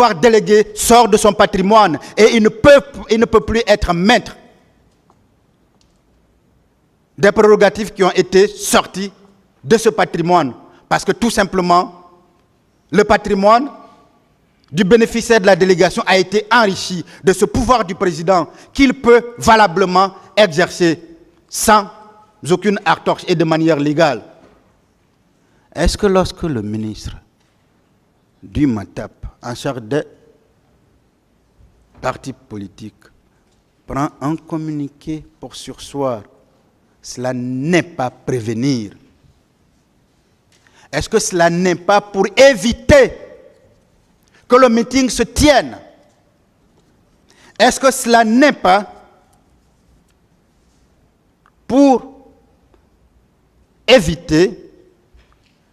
pouvoir délégué sort de son patrimoine et il ne peut plus être maître des prérogatives qui ont été sorties de ce patrimoine. Parce que tout simplement, le patrimoine du bénéficiaire de la délégation a été enrichi de ce pouvoir du président qu'il peut valablement exercer sans aucune entorse et de manière légale. Est-ce que lorsque le ministre du MATAP, en charge des partis politiques, prend un communiqué pour surseoir, cela n'est pas prévenir? Est-ce que cela n'est pas pour éviter que le meeting se tienne? Est-ce que cela n'est pas pour éviter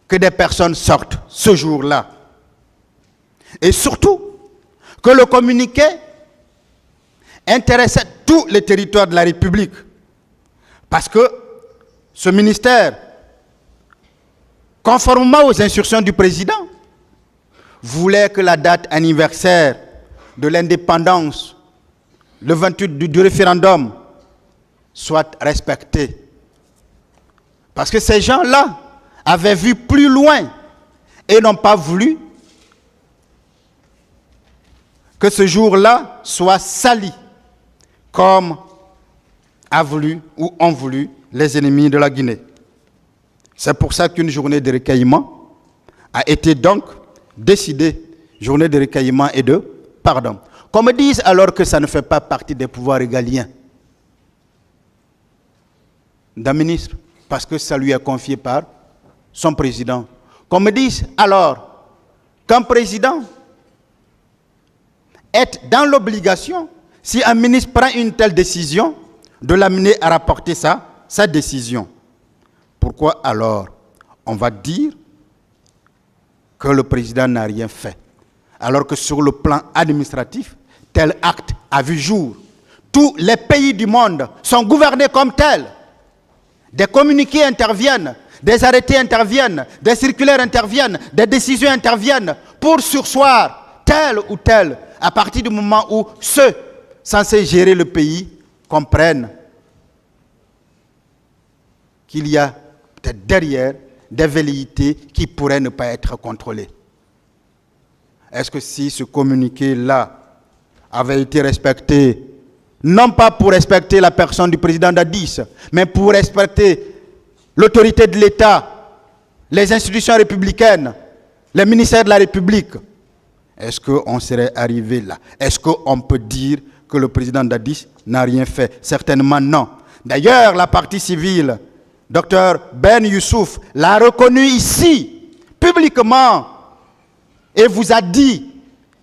que des personnes sortent ce jour-là? Et surtout, que le communiqué intéressait tous les territoires de la République. Parce que ce ministère, conformément aux instructions du président, voulait que la date anniversaire de l'indépendance, le 28 du référendum, soit respectée. Parce que ces gens-là avaient vu plus loin et n'ont pas voulu que ce jour-là soit sali, comme a voulu ou ont voulu les ennemis de la Guinée. C'est pour ça qu'une journée de recueillement a été donc décidée, journée de recueillement et de pardon. Qu'on me dise alors que ça ne fait pas partie des pouvoirs régaliens d'un ministre, parce que ça lui est confié par son président. Qu'on me dise alors qu'un président est dans l'obligation, si un ministre prend une telle décision, de l'amener à rapporter sa décision. Pourquoi alors on va dire que le président n'a rien fait, alors que sur le plan administratif, tel acte a vu jour? Tous les pays du monde sont gouvernés comme tels. Des communiqués interviennent, des arrêtés interviennent, des circulaires interviennent, des décisions interviennent pour surseoir tel ou tel, à partir du moment où ceux censés gérer le pays comprennent qu'il y a peut-être derrière des velléités qui pourraient ne pas être contrôlées. Est-ce que si ce communiqué-là avait été respecté, non pas pour respecter la personne du président Dadis, mais pour respecter l'autorité de l'État, les institutions républicaines, les ministères de la République, est-ce qu'on serait arrivé là? Est-ce qu'on peut dire que le président Dadis n'a rien fait? Certainement non. D'ailleurs, la partie civile, Dr Ben Youssouf, l'a reconnu ici, publiquement, et vous a dit,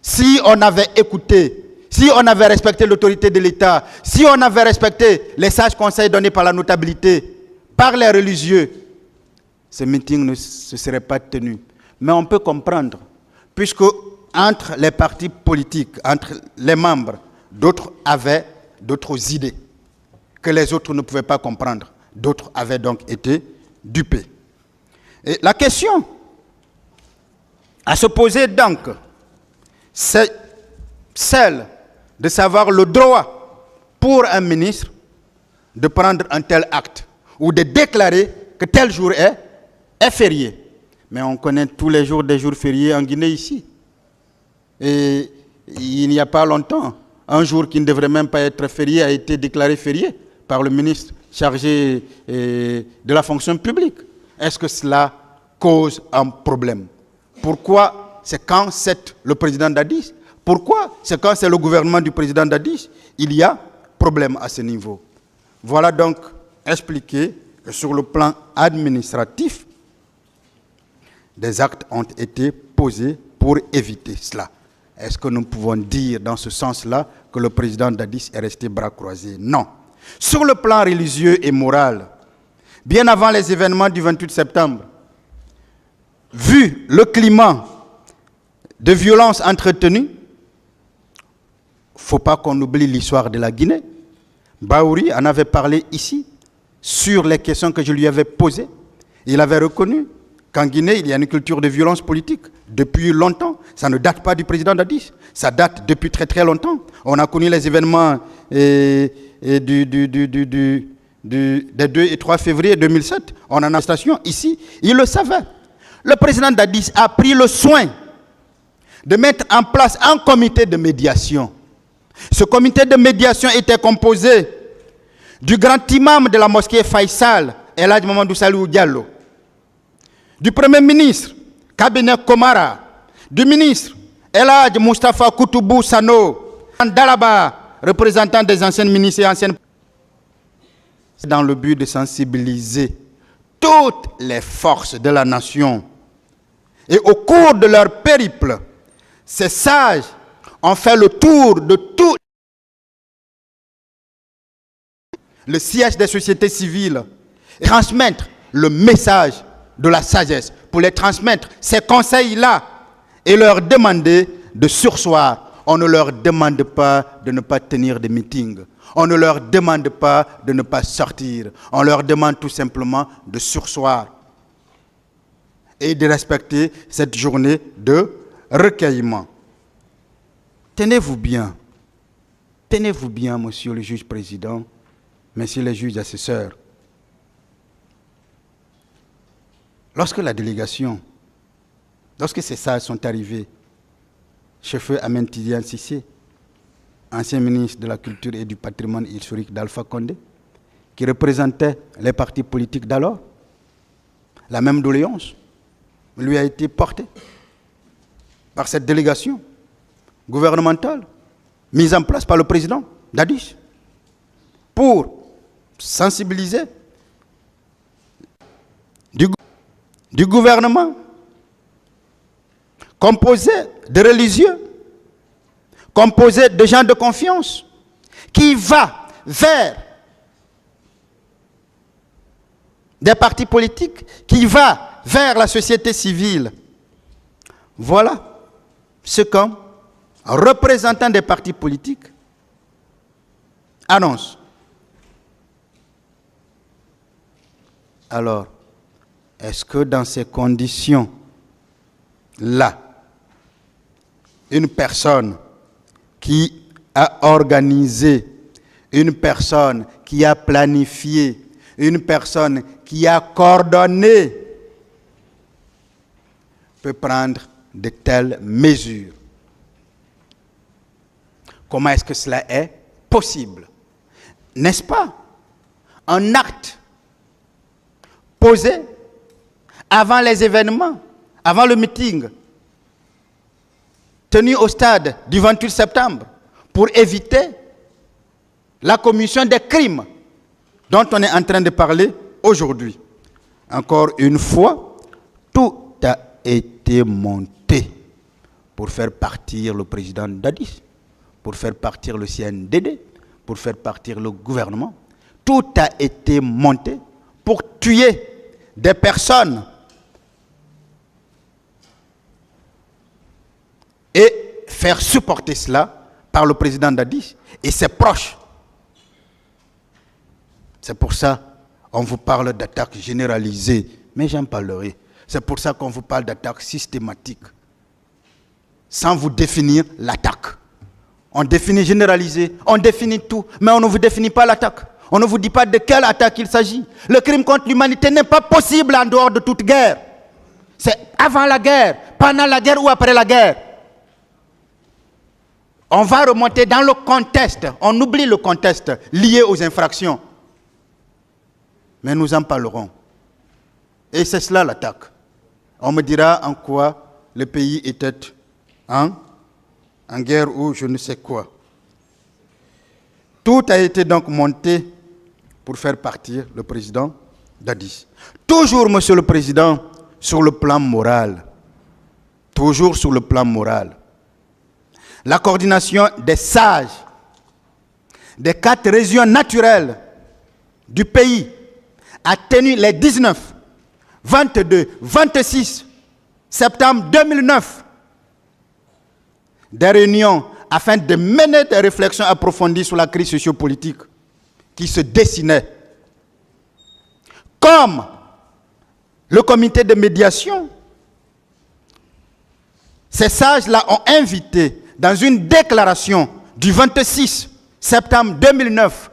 si on avait écouté, si on avait respecté l'autorité de l'État, si on avait respecté les sages conseils donnés par la notabilité, par les religieux, ce meeting ne se serait pas tenu. Mais on peut comprendre, puisque entre les partis politiques, entre les membres, d'autres avaient d'autres idées que les autres ne pouvaient pas comprendre. D'autres avaient donc été dupés. Et la question à se poser donc, c'est celle de savoir le droit pour un ministre de prendre un tel acte ou de déclarer que tel jour est férié. Mais on connaît tous les jours des jours fériés en Guinée ici. Et il n'y a pas longtemps, un jour qui ne devrait même pas être férié a été déclaré férié par le ministre chargé de la fonction publique. Est-ce que cela cause un problème? Pourquoi c'est quand c'est le président Dadis? Pourquoi c'est quand c'est le gouvernement du président Dadis? Il y a problème à ce niveau. Voilà donc expliqué que sur le plan administratif, des actes ont été posés pour éviter cela. Est-ce que nous pouvons dire dans ce sens-là que le président Dadis est resté bras croisés? Non. Sur le plan religieux et moral, bien avant les événements du 28 septembre, vu le climat de violence entretenu, il ne faut pas qu'on oublie l'histoire de la Guinée. Baouri en avait parlé ici, sur les questions que je lui avais posées. Il avait reconnu qu'en Guinée, il y a une culture de violence politique depuis longtemps. Ça ne date pas du président Dadis. Ça date depuis très très longtemps. On a connu les événements des 2 et 3 février 2007. On en a une station ici. Il le savait. Le président Dadis a pris le soin de mettre en place un comité de médiation. Ce comité de médiation était composé du grand imam de la mosquée Faisal, El Hadj Mamadou Salihou Diallo, du Premier ministre, Cabinet Komara, du ministre, El Hadj Moustapha Koutoubou Sano, Dalaba, représentant des anciennes ministres et anciennes... dans le but de sensibiliser toutes les forces de la nation. Et au cours de leur périple, ces sages ont fait le tour de tout le siège des sociétés civiles, et transmettre le message de la sagesse, pour les transmettre ces conseils-là et leur demander de surseoir. On ne leur demande pas de ne pas tenir des meetings. On ne leur demande pas de ne pas sortir. On leur demande tout simplement de surseoir et de respecter cette journée de recueillement. Tenez-vous bien, monsieur le juge président, messieurs les juges assesseurs. Lorsque ces sages sont arrivés, chez feu Ahmed Tidiane Cissé, ancien ministre de la Culture et du Patrimoine historique d'Alpha Condé, qui représentait les partis politiques d'alors, la même doléance lui a été portée par cette délégation gouvernementale mise en place par le président Dadis pour sensibiliser du gouvernement composé de religieux, composé de gens de confiance, qui va vers des partis politiques, qui va vers la société civile. Voilà ce qu'un représentant des partis politiques annonce. Alors, est-ce que dans ces conditions-là, une personne qui a organisé, une personne qui a planifié, une personne qui a coordonné peut prendre de telles mesures? Comment est-ce que cela est possible? N'est-ce pas un acte posé avant les événements, avant le meeting tenu au stade du 28 septembre pour éviter la commission des crimes dont on est en train de parler aujourd'hui? Encore une fois, tout a été monté pour faire partir le président Dadis, pour faire partir le CNDD, pour faire partir le gouvernement. Tout a été monté pour tuer des personnes et faire supporter cela par le président Dadis et ses proches. C'est pour ça qu'on vous parle d'attaque généralisée, mais j'en parlerai. C'est pour ça qu'on vous parle d'attaque systématique, sans vous définir l'attaque. On définit généralisé, on définit tout, mais on ne vous définit pas l'attaque. On ne vous dit pas de quelle attaque il s'agit. Le crime contre l'humanité n'est pas possible en dehors de toute guerre. C'est avant la guerre, pendant la guerre ou après la guerre. On va remonter dans le contexte, on oublie le contexte lié aux infractions. Mais nous en parlerons. Et c'est cela l'attaque. On me dira en quoi le pays était en guerre ou je ne sais quoi. Tout a été donc monté pour faire partir le président Dadis. Toujours, monsieur le président, sur le plan moral. Toujours sur le plan moral. La coordination des sages des 4 régions naturelles du pays a tenu les 19, 22, 26 septembre 2009 des réunions afin de mener des réflexions approfondies sur la crise sociopolitique qui se dessinait. Comme le comité de médiation. Ces sages-là ont invité, dans une déclaration du 26 septembre 2009,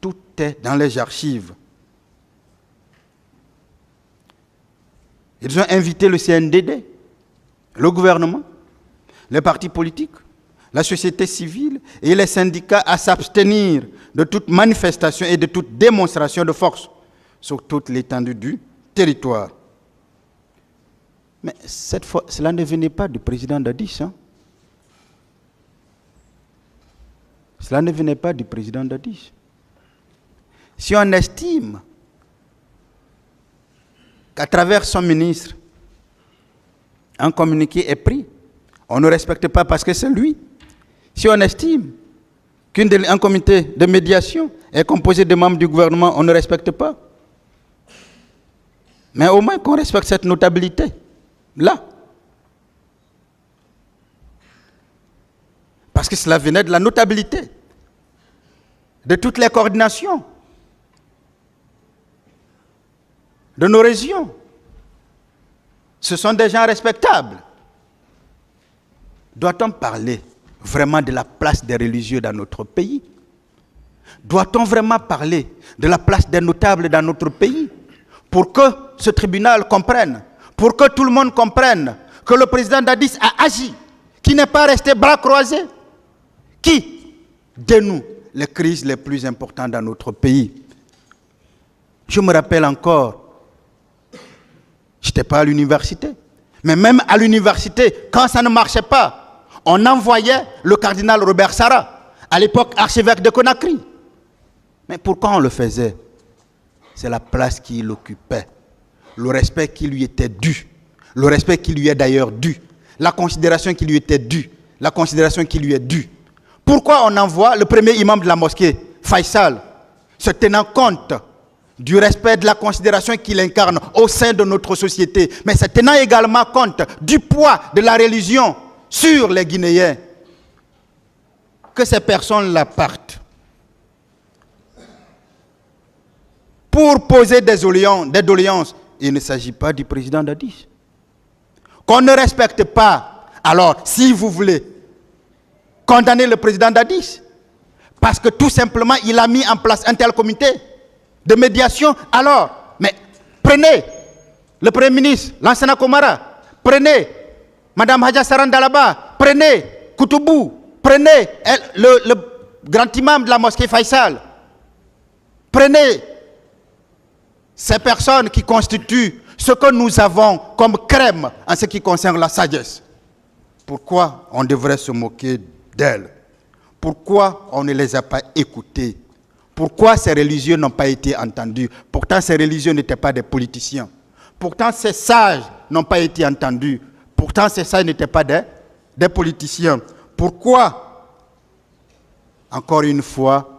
tout est dans les archives. Ils ont invité le CNDD, le gouvernement, les partis politiques, la société civile et les syndicats à s'abstenir de toute manifestation et de toute démonstration de force sur toute l'étendue du territoire. Mais cette fois, cela ne venait pas du président Dadis. Cela ne venait pas du président Dadis. Si on estime qu'à travers son ministre, un communiqué est pris, on ne respecte pas parce que c'est lui. Si on estime qu'un comité de médiation est composé de membres du gouvernement, on ne respecte pas. Mais au moins qu'on respecte cette notabilité-là. Parce que cela venait de la notabilité, de toutes les coordinations, de nos régions. Ce sont des gens respectables. Doit-on parler vraiment de la place des religieux dans notre pays? Doit-on vraiment parler de la place des notables dans notre pays? Pour que ce tribunal comprenne, pour que tout le monde comprenne que le président Dadis a agi, qui n'est pas resté bras croisés, qui dénoue les crises les plus importantes dans notre pays. Je me rappelle encore, je n'étais pas à l'université, mais même à l'université, quand ça ne marchait pas, on envoyait le cardinal Robert Sarah, à l'époque archevêque de Conakry. Mais pourquoi on le faisait? C'est la place qu'il occupait, le respect qui lui était dû, le respect qui lui est d'ailleurs dû, la considération qui lui était due, la considération qui lui est due. Pourquoi on envoie le premier imam de la mosquée, Faisal, se tenant compte du respect, de la considération qu'il incarne au sein de notre société, mais se tenant également compte du poids de la religion sur les Guinéens, que ces personnes-là partent pour poser des doléances. Il ne s'agit pas du président Dadis. Qu'on ne respecte pas, alors, si vous voulez condamner le président Dadis, parce que tout simplement, il a mis en place un tel comité de médiation, alors, mais prenez le Premier ministre, Lansana Komara, prenez Madame Hadja Sarandalaba, prenez Koutoubou, prenez le grand imam de la mosquée Faisal, prenez ces personnes qui constituent ce que nous avons comme crème en ce qui concerne la sagesse. Pourquoi on devrait se moquer d'elles? Pourquoi on ne les a pas écoutées? Pourquoi ces religieux n'ont pas été entendus? Pourtant, ces religieux n'étaient pas des politiciens. Pourtant, ces sages n'ont pas été entendus. Pourtant, ces sages n'étaient pas des politiciens. Pourquoi? Encore une fois,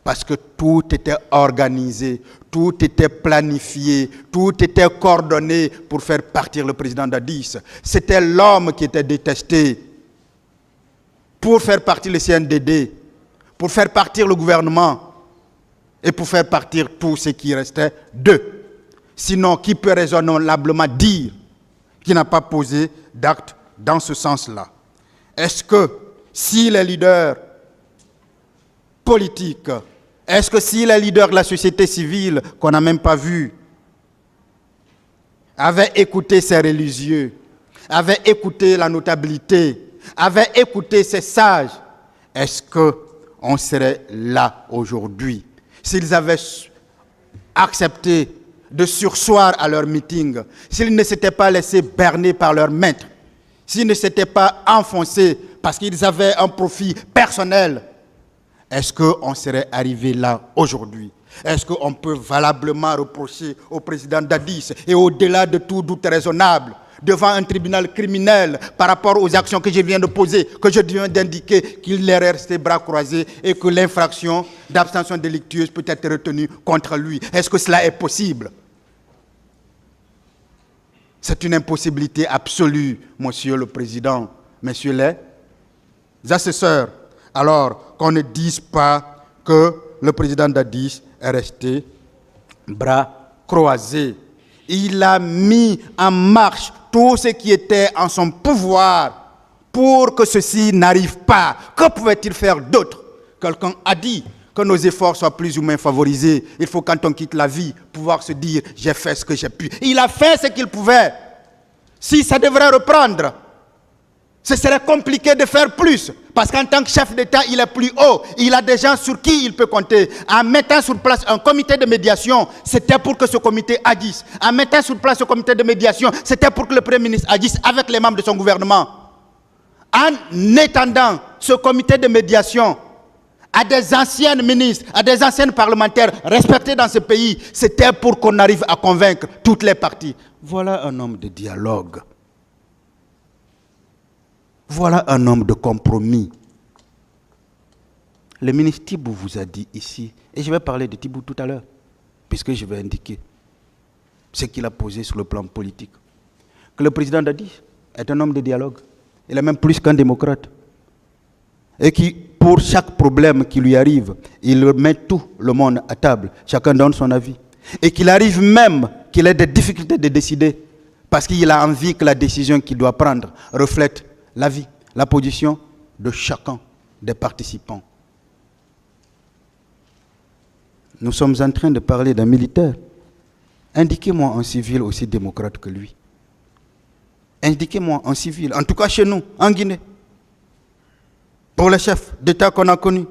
parce que tout était organisé, tout était planifié, tout était coordonné pour faire partir le président Dadis. C'était l'homme qui était détesté pour faire partir le CNDD, pour faire partir le gouvernement et pour faire partir tout ce qui restait d'eux. Sinon, qui peut raisonnablement dire qu'il n'a pas posé d'acte dans ce sens-là? Est-ce que si les leaders politiques, est-ce que si les leaders de la société civile, qu'on n'a même pas vu, avaient écouté ces religieux, avaient écouté la notabilité, avaient écouté ces sages, est-ce qu'on serait là aujourd'hui? S'ils avaient accepté de surseoir à leur meeting, s'ils ne s'étaient pas laissés berner par leur maître, s'ils ne s'étaient pas enfoncés parce qu'ils avaient un profit personnel, est-ce qu'on serait arrivé là aujourd'hui? Est-ce qu'on peut valablement reprocher au président Dadis et au-delà de tout doute raisonnable, devant un tribunal criminel par rapport aux actions que je viens de poser, que je viens d'indiquer, qu'il est resté bras croisés et que l'infraction d'abstention délictueuse peut être retenue contre lui? Est-ce que cela est possible? C'est une impossibilité absolue, Monsieur le Président, Messieurs les assesseurs. Alors qu'on ne dise pas que le président Dadis est resté bras croisés. Il a mis en marche tout ce qui était en son pouvoir pour que ceci n'arrive pas. Que pouvait-il faire d'autre? Quelqu'un a dit que nos efforts soient plus ou moins favorisés. Il faut, quand on quitte la vie, pouvoir se dire « j'ai fait ce que j'ai pu ». Il a fait ce qu'il pouvait. Si ça devrait reprendre, ce serait compliqué de faire plus. Parce qu'en tant que chef d'État, il est plus haut. Il a des gens sur qui il peut compter. En mettant sur place un comité de médiation, c'était pour que ce comité agisse. En mettant sur place ce comité de médiation, c'était pour que le Premier ministre agisse avec les membres de son gouvernement. En étendant ce comité de médiation à des anciennes ministres, à des anciennes parlementaires respectés dans ce pays, c'était pour qu'on arrive à convaincre toutes les parties. Voilà un homme de dialogue. Voilà un homme de compromis. Le ministre Thibou vous a dit ici, et je vais parler de Thibou tout à l'heure, puisque je vais indiquer ce qu'il a posé sur le plan politique, que le président Dadis est un homme de dialogue. Il est même plus qu'un démocrate. Et qui, pour chaque problème qui lui arrive, il met tout le monde à table. Chacun donne son avis. Et qu'il arrive même qu'il ait des difficultés de décider, parce qu'il a envie que la décision qu'il doit prendre reflète l'avis, la position de chacun des participants. Nous sommes en train de parler d'un militaire. Indiquez-moi un civil aussi démocrate que lui. Indiquez-moi un civil, en tout cas chez nous, en Guinée, pour les chefs d'État qu'on a connus.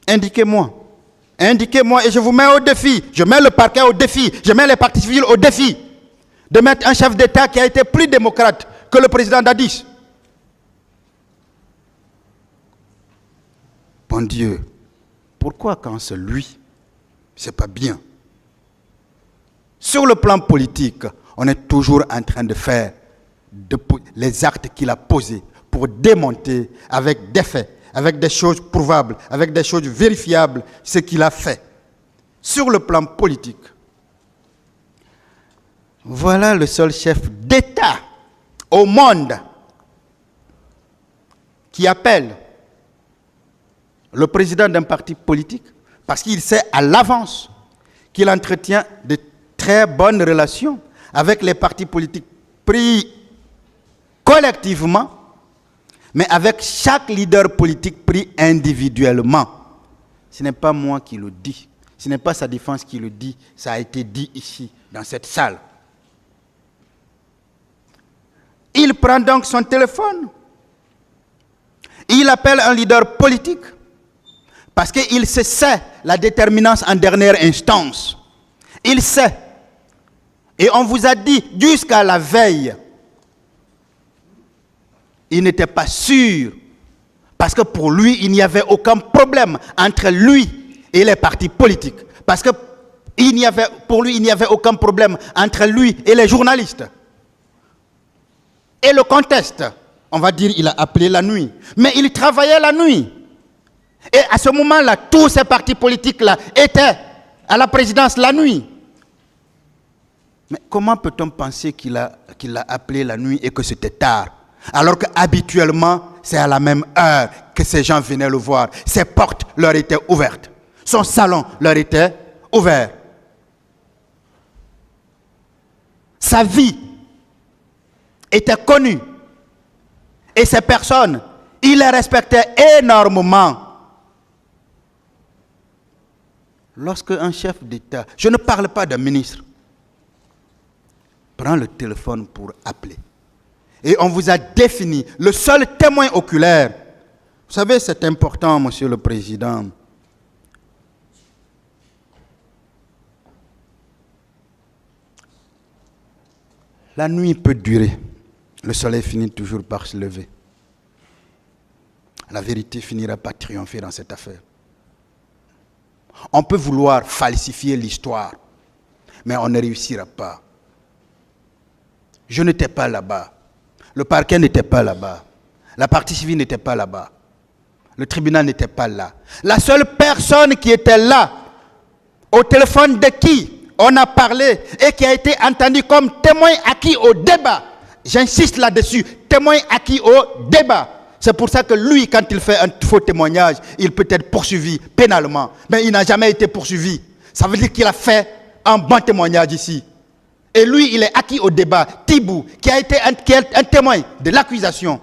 Indiquez-moi. Indiquez-moi et je vous mets au défi. Je mets le parquet au défi. Je mets les partis civils au défi de mettre un chef d'État qui a été plus démocrate que le président Dadis. Bon Dieu, pourquoi quand c'est lui, c'est pas bien? Sur le plan politique, on est toujours en train de faire les actes qu'il a posés pour démonter avec des faits, avec des choses prouvables, avec des choses vérifiables, ce qu'il a fait. Sur le plan politique, voilà le seul chef d'État au monde qui appelle le président d'un parti politique parce qu'il sait à l'avance qu'il entretient de très bonnes relations avec les partis politiques pris collectivement, mais avec chaque leader politique pris individuellement. Ce n'est pas moi qui le dis, ce n'est pas sa défense qui le dit, ça a été dit ici, dans cette salle. Il prend donc son téléphone, il appelle un leader politique, parce qu'il sait la déterminance en dernière instance. Il sait. Et on vous a dit jusqu'à la veille, il n'était pas sûr, parce que pour lui, il n'y avait aucun problème entre lui et les partis politiques. Parce que pour lui, il n'y avait aucun problème entre lui et les journalistes. Et le conteste, on va dire, il a appelé la nuit. Mais il travaillait la nuit. Et à ce moment-là, tous ces partis politiques-là étaient à la présidence la nuit. Mais comment peut-on penser qu'il a appelé la nuit et que c'était tard? Alors qu'habituellement, c'est à la même heure que ces gens venaient le voir. Ses portes leur étaient ouvertes. Son salon leur était ouvert. Sa vie était connue. Et ces personnes, il les respectait énormément. Lorsque un chef d'État, je ne parle pas d'un ministre, prend le téléphone pour appeler. Et on vous a défini le seul témoin oculaire. Vous savez, c'est important, Monsieur le Président. La nuit peut durer. Le soleil finit toujours par se lever. La vérité finira par triompher dans cette affaire. On peut vouloir falsifier l'histoire, mais on ne réussira pas. Je n'étais pas là-bas. Le parquet n'était pas là-bas. La partie civile n'était pas là-bas. Le tribunal n'était pas là. La seule personne qui était là, au téléphone de qui on a parlé et qui a été entendu comme témoin acquis au débat, j'insiste là-dessus, témoin acquis au débat. C'est pour ça que lui, quand il fait un faux témoignage, il peut être poursuivi pénalement. Mais il n'a jamais été poursuivi. Ça veut dire qu'il a fait un bon témoignage ici. Et lui, il est acquis au débat. Tibou, qui a été un témoin de l'accusation.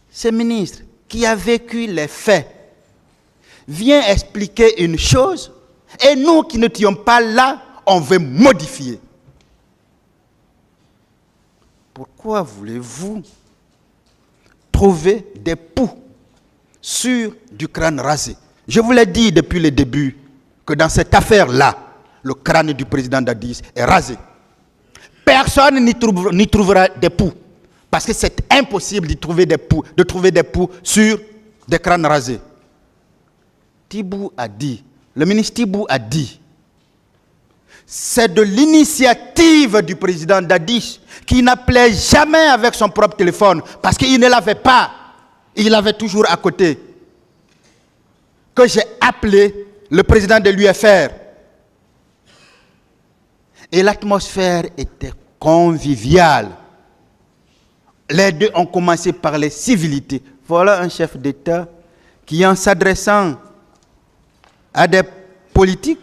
Ce ministre qui a vécu les faits vient expliquer une chose et nous qui n'étions pas là, on veut modifier. Pourquoi voulez-vous trouver des poux sur du crâne rasé? Je vous l'ai dit depuis le début que dans cette affaire-là, le crâne du président Dadis est rasé. Personne n'y trouvera des poux. Parce que c'est impossible de trouver des poux sur des crânes rasés. Tibou a dit, le ministre Tibou a dit, c'est de l'initiative du président Dadis qui n'appelait jamais avec son propre téléphone parce qu'il ne l'avait pas. Il l'avait toujours à côté. Que j'ai appelé le président de l'UFR. Et l'atmosphère était conviviale. Les deux ont commencé par les civilités. Voilà un chef d'État qui, en s'adressant à des politiques,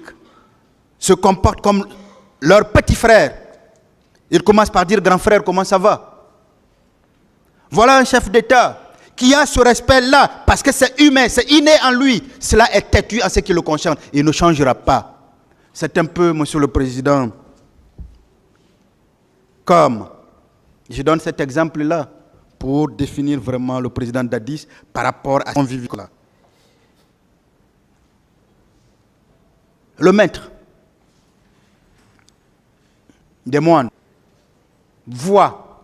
se comporte comme leur petit frère. Il commence par dire « grand frère, comment ça va ?» Voilà un chef d'État qui a ce respect-là, parce que c'est humain, c'est inné en lui. Cela est têtu en ce qui le concerne. Il ne changera pas. C'est un peu, Monsieur le Président, comme, je donne cet exemple-là pour définir vraiment le président Dadis par rapport à son vivant. Le maître des moines voit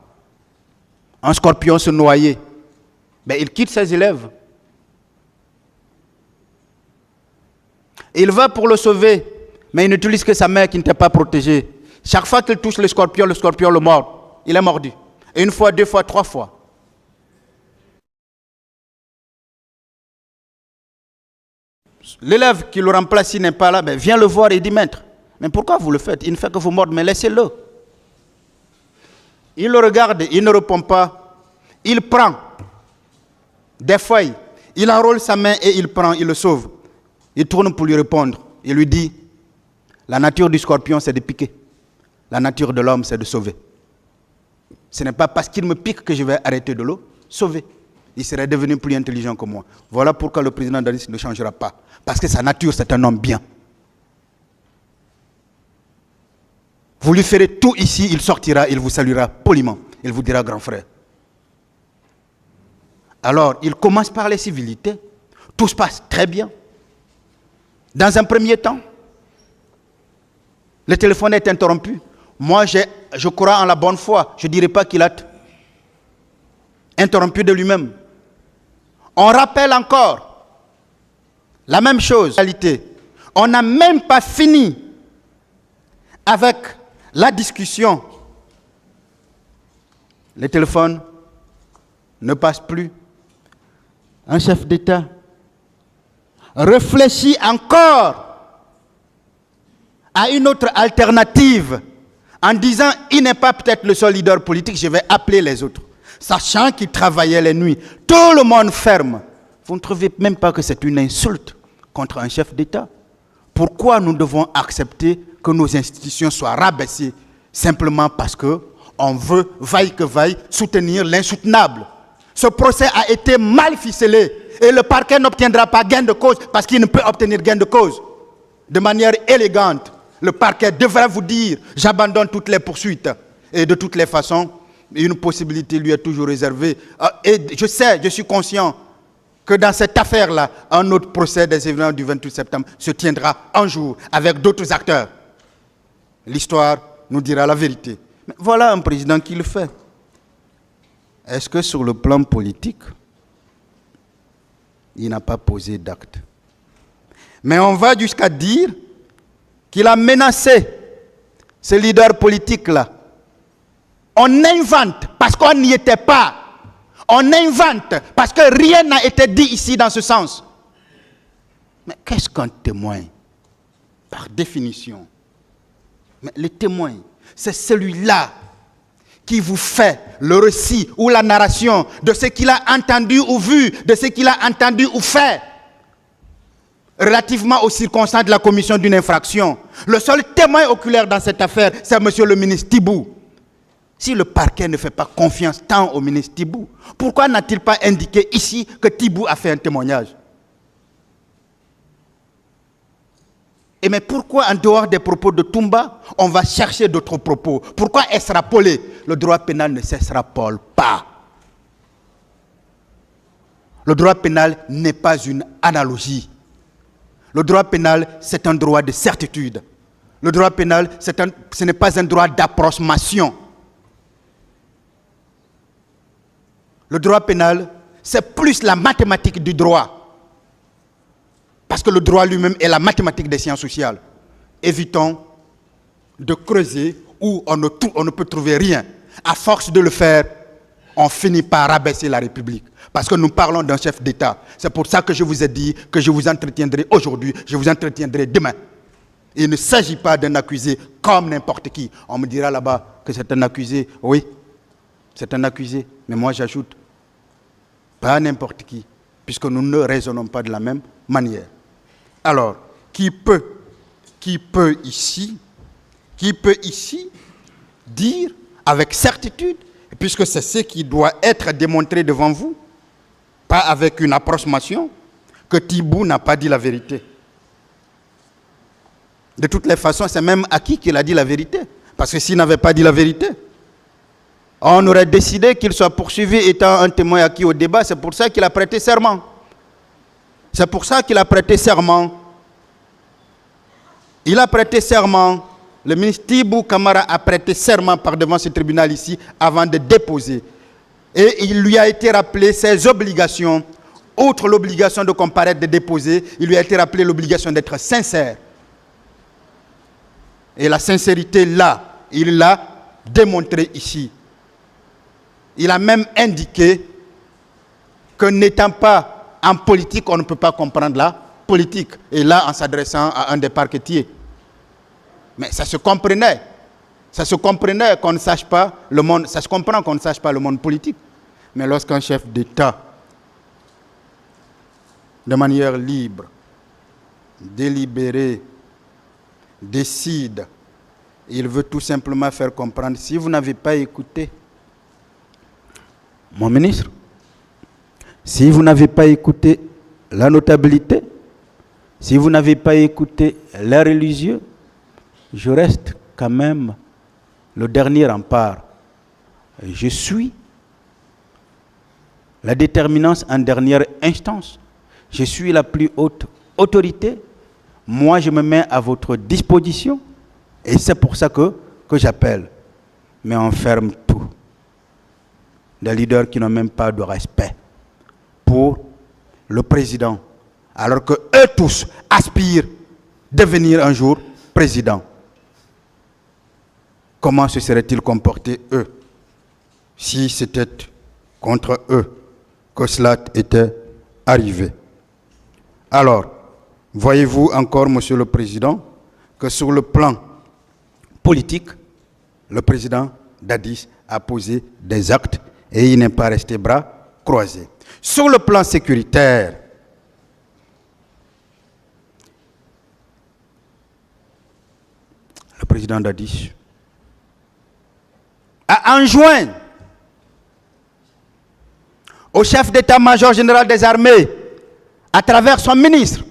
un scorpion se noyer. Ben, il quitte ses élèves. Il va pour le sauver, mais il n'utilise que sa main qui n'était pas protégée. Chaque fois qu'il touche le scorpion le mord. Il est mordu. Et une fois, deux fois, trois fois. L'élève qui le remplace, s'il n'est pas là, ben, vient le voir et dit, maître, mais pourquoi vous le faites? Il ne fait que vous mordre, mais laissez-le. Il le regarde, il ne répond pas. Il prend des feuilles, il enroule sa main et il prend, il le sauve. Il tourne pour lui répondre. Il lui dit, la nature du scorpion, c'est de piquer. La nature de l'homme, c'est de sauver. Ce n'est pas parce qu'il me pique que je vais arrêter de le sauver. Il serait devenu plus intelligent que moi. Voilà pourquoi le président Dadis ne changera pas. Parce que sa nature, c'est un homme bien. Vous lui ferez tout ici, il sortira, il vous saluera poliment. Il vous dira grand frère. Alors, il commence par les civilités. Tout se passe très bien. Dans un premier temps, le téléphone est interrompu. Moi, je crois en la bonne foi. Je ne dirais pas qu'il a interrompu de lui-même. On rappelle encore la même chose. On n'a même pas fini avec la discussion. Le téléphone ne passe plus. Un chef d'État réfléchit encore à une autre alternative en disant il n'est pas peut-être le seul leader politique, je vais appeler les autres. Sachant qu'il travaillait les nuits. Tout le monde ferme. Vous ne trouvez même pas que c'est une insulte contre un chef d'État? Pourquoi nous devons accepter que nos institutions soient rabaissées simplement parce qu'on veut, vaille que vaille, soutenir l'insoutenable? Ce procès a été mal ficelé et le parquet n'obtiendra pas gain de cause parce qu'il ne peut obtenir gain de cause. De manière élégante, le parquet devra vous dire « j'abandonne toutes les poursuites ». Et de toutes les façons, une possibilité lui est toujours réservée. Et je sais, je suis conscient que dans cette affaire-là, un autre procès des événements du 28 septembre se tiendra un jour avec d'autres acteurs. L'histoire nous dira la vérité. Mais voilà un président qui le fait. Est-ce que sur le plan politique, il n'a pas posé d'acte? Mais on va jusqu'à dire qu'il a menacé ce leader politique-là. On invente parce qu'on n'y était pas. On invente parce que rien n'a été dit ici dans ce sens. Mais qu'est-ce qu'un témoin? Par définition. Mais le témoin, c'est celui-là qui vous fait le récit ou la narration de ce qu'il a entendu ou vu, de ce qu'il a entendu ou fait. relativement aux circonstances de la commission d'une infraction. Le seul témoin oculaire dans cette affaire, c'est monsieur le ministre Thibault. Si le parquet ne fait pas confiance tant au ministre Thibault, pourquoi n'a-t-il pas indiqué ici que Thibault a fait un témoignage? Et mais pourquoi, en dehors des propos de Toumba, on va chercher d'autres propos? Pourquoi extrapoler? Le droit pénal ne s'extrapole pas. Le droit pénal n'est pas une analogie. Le droit pénal, c'est un droit de certitude. Le droit pénal, ce n'est pas un droit d'approximation. Le droit pénal, c'est plus la mathématique du droit. Parce que le droit lui-même est la mathématique des sciences sociales. Évitons de creuser où on ne peut trouver rien. À force de le faire, on finit par rabaisser la République. Parce que nous parlons d'un chef d'État. C'est pour ça que je vous ai dit que je vous entretiendrai aujourd'hui, je vous entretiendrai demain. Il ne s'agit pas d'un accusé comme n'importe qui. On me dira là-bas que c'est un accusé. Oui, c'est un accusé. Mais moi j'ajoute, pas n'importe qui, puisque nous ne raisonnons pas de la même manière. Alors, qui peut ici dire avec certitude, puisque c'est ce qui doit être démontré devant vous, pas avec une approximation, que Thibault n'a pas dit la vérité? De toutes les façons, c'est même à qui qu'il a dit la vérité. Parce que s'il n'avait pas dit la vérité, on aurait décidé qu'il soit poursuivi étant un témoin acquis au débat. C'est pour ça qu'il a prêté serment. C'est pour ça qu'il a prêté serment. Il a prêté serment. Le ministre Thibault Camara a prêté serment par devant ce tribunal ici avant de déposer. Et il lui a été rappelé ses obligations. Outre l'obligation de comparaître, de déposer, il lui a été rappelé l'obligation d'être sincère. Et la sincérité, là, il l'a démontré ici. Il a même indiqué que n'étant pas en politique, on ne peut pas comprendre la politique. Et là, en s'adressant à un des parquetiers. Mais ça se comprenait. Ça se comprenait qu'on ne sache pas le monde, ça se comprend qu'on ne sache pas le monde politique. Mais lorsqu'un chef d'État, de manière libre, délibérée, décide, il veut tout simplement faire comprendre, si vous n'avez pas écouté mon ministre, si vous n'avez pas écouté la notabilité, si vous n'avez pas écouté les religieux, je reste quand même le dernier rempart. Je suis la déterminance en dernière instance. Je suis la plus haute autorité. Moi, je me mets à votre disposition. Et c'est pour ça que j'appelle. Mais on ferme tout. Des leaders qui n'ont même pas de respect pour le président. Alors que eux tous aspirent à devenir un jour président. Comment se seraient-ils comportés, eux, si c'était contre eux que cela était arrivé? Alors, voyez-vous encore, Monsieur le Président, que sur le plan politique, le président Dadis a posé des actes et il n'est pas resté bras croisés. Sur le plan sécuritaire, le président Dadis a enjoint au chef d'état-major général des armées, à travers son ministre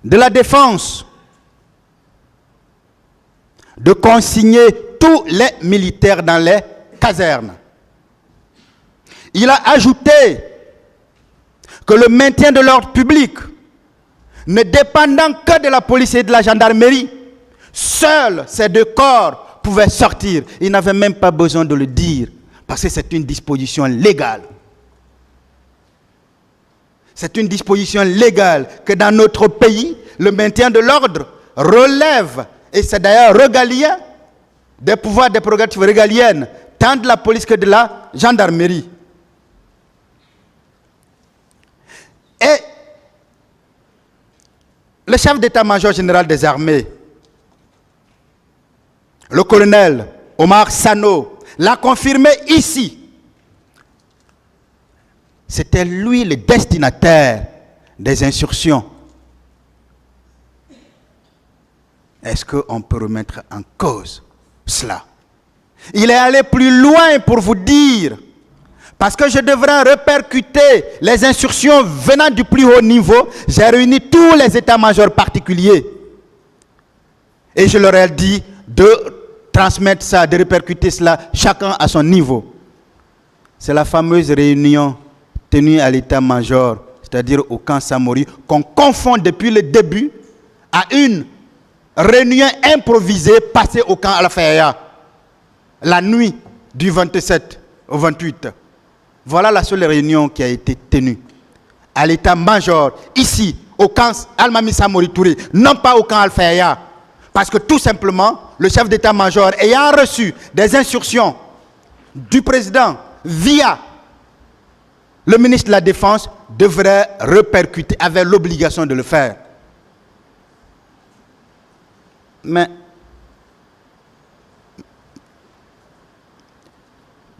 de la Défense, de consigner tous les militaires dans les casernes. Il a ajouté que le maintien de l'ordre public, ne dépendant que de la police et de la gendarmerie, seuls ces deux corps pouvaient sortir. Il n'avait même pas besoin de le dire, parce que c'est une disposition légale. C'est une disposition légale que dans notre pays, le maintien de l'ordre relève, et c'est d'ailleurs régalien, des pouvoirs, des prérogatives régaliennes, tant de la police que de la gendarmerie. Et le chef d'état-major général des armées, le colonel Omar Sano, l'a confirmé ici. C'était lui le destinataire des insurrections. Est-ce qu'on peut remettre en cause cela? Il est allé plus loin pour vous dire, parce que je devrais répercuter les instructions venant du plus haut niveau, j'ai réuni tous les états-majors particuliers. Et je leur ai dit de transmettre ça, de répercuter cela, chacun à son niveau. C'est la fameuse réunion tenue à l'état-major, c'est-à-dire au camp Samori, qu'on confond depuis le début à une réunion improvisée passée au camp Al-Fayaya, la nuit du 27 au 28. Voilà la seule réunion qui a été tenue à l'état-major, ici, au camp Al-Mami Samori Touré, non pas au camp Al-Fayaya. Parce que tout simplement, le chef d'état-major ayant reçu des instructions du président via le ministre de la Défense, devrait répercuter, avait l'obligation de le faire. Mais,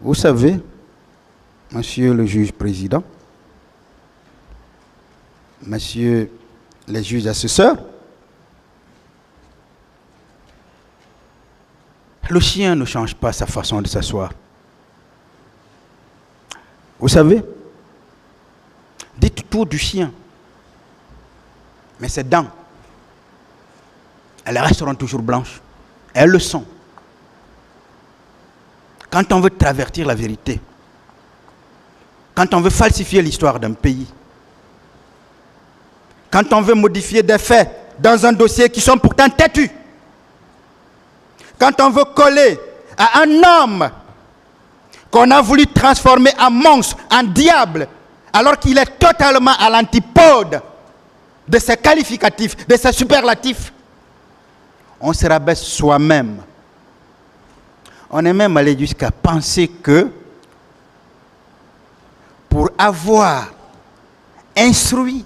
vous savez, monsieur le juge président, monsieur les juges assesseurs, le chien ne change pas sa façon de s'asseoir. Vous savez, dites tout du chien, mais ses dents, elles resteront toujours blanches. Elles le sont. Quand on veut travertir la vérité, quand on veut falsifier l'histoire d'un pays, quand on veut modifier des faits dans un dossier qui sont pourtant têtus, quand on veut coller à un homme qu'on a voulu transformer en monstre, en diable, alors qu'il est totalement à l'antipode de ses qualificatifs, de ses superlatifs, on se rabaisse soi-même. On est même allé jusqu'à penser que pour avoir instruit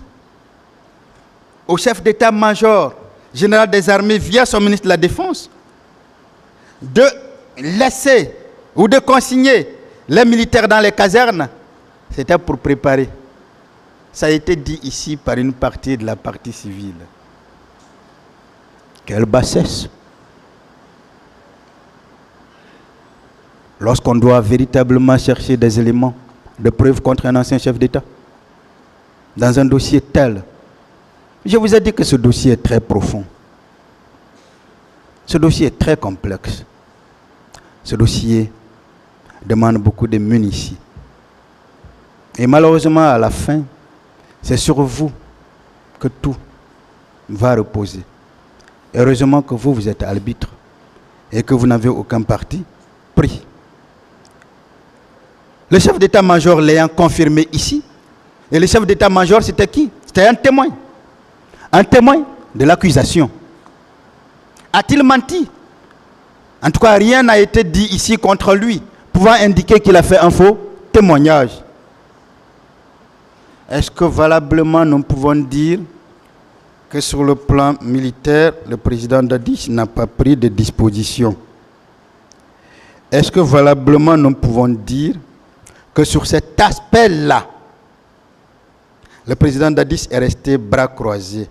au chef d'état-major général des armées via son ministre de la Défense de laisser ou de consigner les militaires dans les casernes, c'était pour préparer. Ça a été dit ici par une partie de la partie civile. Quelle bassesse! Lorsqu'on doit véritablement chercher des éléments de preuve contre un ancien chef d'État, dans un dossier tel, je vous ai dit que ce dossier est très profond. Ce dossier est très complexe. Ce dossier demande beaucoup de munitions. Et malheureusement, à la fin, c'est sur vous que tout va reposer. Heureusement que vous êtes arbitre et que vous n'avez aucun parti pris. Le chef d'état-major l'ayant confirmé ici, et le chef d'état-major, c'était qui? C'était un témoin. Un témoin de l'accusation. A-t-il menti? En tout cas, rien n'a été dit ici contre lui, pouvant indiquer qu'il a fait un faux témoignage. Est-ce que valablement nous pouvons dire que sur le plan militaire, le président Dadis n'a pas pris de dispositions? Est-ce que valablement nous pouvons dire que sur cet aspect-là, le président Dadis est resté bras croisés?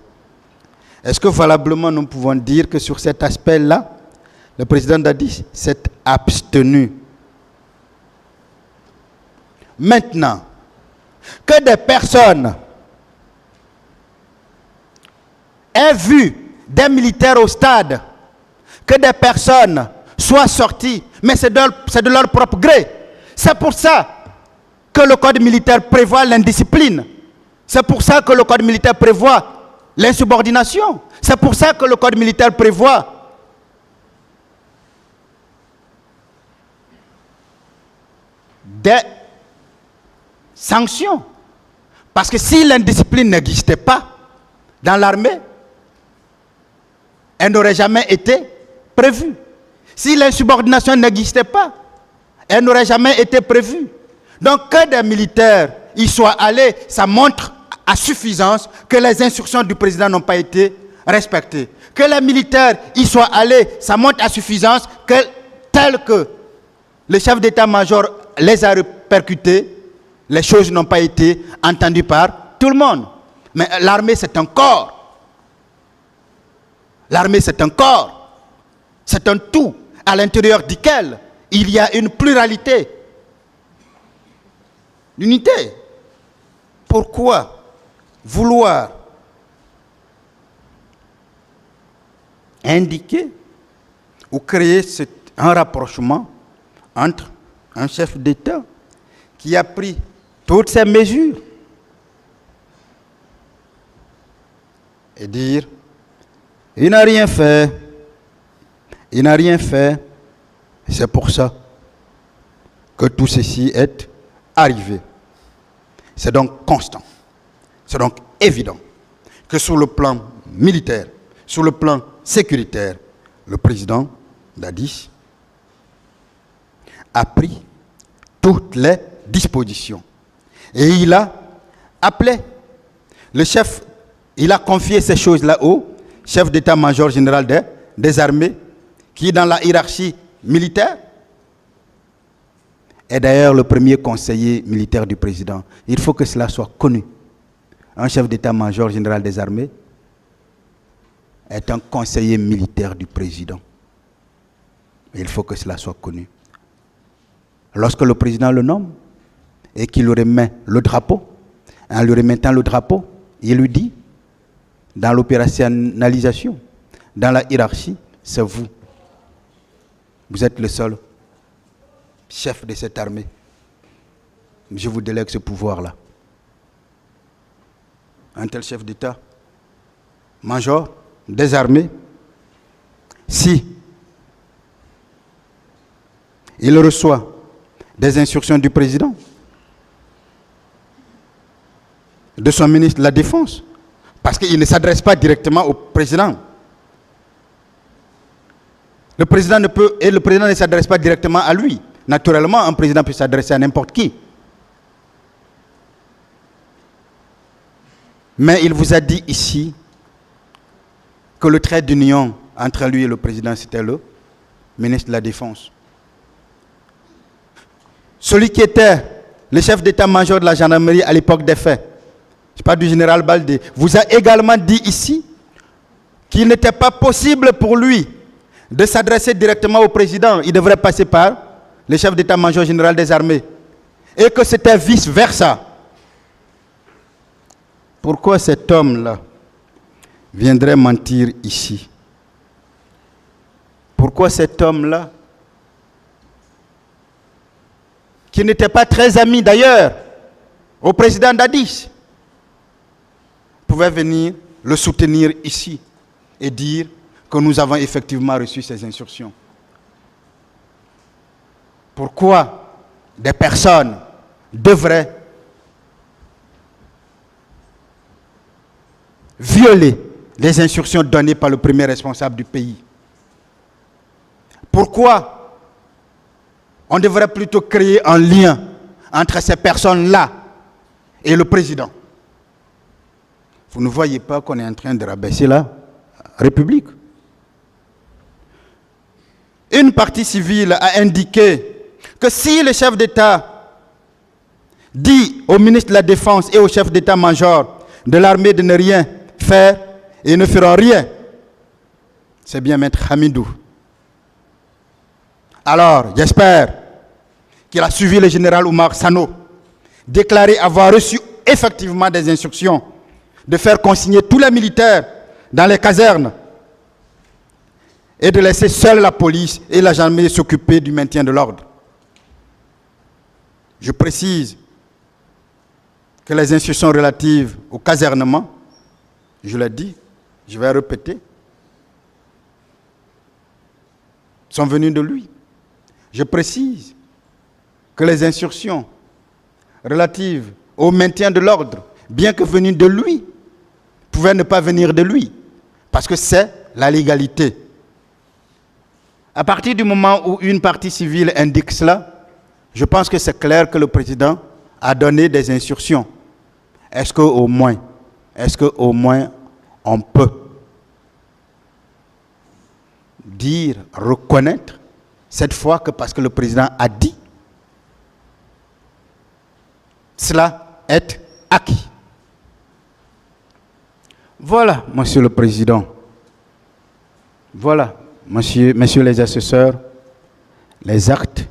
Est-ce que valablement nous pouvons dire que sur cet aspect-là, le président Dadis s'est abstenu? Maintenant, que des personnes aient vu des militaires au stade, que des personnes soient sorties, mais c'est de leur propre gré. C'est pour ça que le code militaire prévoit l'indiscipline. C'est pour ça que le code militaire prévoit l'insubordination. C'est pour ça que le code militaire prévoit des sanctions. Parce que si l'indiscipline n'existait pas dans l'armée, elle n'aurait jamais été prévue. Si l'insubordination n'existait pas, elle n'aurait jamais été prévue. Donc que des militaires y soient allés, ça montre à suffisance que les instructions du président n'ont pas été respectées. Que les militaires y soient allés, ça montre à suffisance que, tel que le chef d'état-major les a répercutés, les choses n'ont pas été entendues par tout le monde. Mais l'armée, c'est un corps. L'armée, c'est un corps. C'est un tout à l'intérieur duquel il y a une pluralité, l'unité. Pourquoi vouloir indiquer ou créer un rapprochement entre un chef d'État qui a pris toutes ces mesures et dire il n'a rien fait, il n'a rien fait, c'est pour ça que tout ceci est arrivé. C'est donc constant, c'est donc évident que sur le plan militaire, sur le plan sécuritaire, le président Dadis a pris toutes les dispositions. Et il a appelé le chef, il a confié ces choses-là au chef d'état-major général des armées, qui dans la hiérarchie militaire est d'ailleurs le premier conseiller militaire du président. Il faut que cela soit connu. Un chef d'état-major général des armées est un conseiller militaire du président. Il faut que cela soit connu. Lorsque le président le nomme et qu'il lui remet le drapeau, en lui remettant le drapeau, il lui dit, dans l'opérationnalisation, dans la hiérarchie, c'est vous. Vous êtes le seul chef de cette armée. Je vous délègue ce pouvoir-là. Un tel chef d'État, major des armées, si il reçoit des instructions du président, de son ministre de la Défense, parce qu'il ne s'adresse pas directement au président. Le président ne s'adresse pas directement à lui. Naturellement, un président peut s'adresser à n'importe qui. Mais il vous a dit ici que le trait d'union entre lui et le président, c'était le ministre de la Défense. Celui qui était le chef d'état-major de la gendarmerie à l'époque des faits, je parle du général Baldé, vous a également dit ici qu'il n'était pas possible pour lui de s'adresser directement au président. Il devrait passer par le chef d'état-major général des armées. Et que c'était vice-versa. Pourquoi cet homme-là viendrait mentir ici? Pourquoi cet homme-là, qui n'était pas très ami d'ailleurs au président Dadis, pouvait venir le soutenir ici et dire que nous avons effectivement reçu ces instructions? Pourquoi des personnes devraient violer les instructions données par le premier responsable du pays? Pourquoi on devrait plutôt créer un lien entre ces personnes-là et le président? Vous ne voyez pas qu'on est en train de rabaisser la République? Une partie civile a indiqué que si le chef d'État dit au ministre de la Défense et au chef d'état-major de l'armée de ne rien faire et ne feront rien, c'est bien maître Hamidou. Alors, j'espère qu'il a suivi le général Oumar Sano, déclaré avoir reçu effectivement des instructions de faire consigner tous les militaires dans les casernes et de laisser seule la police et la gendarmerie s'occuper du maintien de l'ordre. Je précise que les instructions relatives au casernement, je l'ai dit, je vais répéter, sont venues de lui. Je précise que les instructions relatives au maintien de l'ordre, bien que venues de lui, pouvaient ne pas venir de lui, parce que c'est la légalité. À partir du moment où une partie civile indique cela, je pense que c'est clair que le président a donné des instructions. Est-ce qu'au moins on peut dire, reconnaître, cette fois que parce que le président a dit, cela est acquis. Voilà, Monsieur le Président. Voilà, messieurs les assesseurs, les actes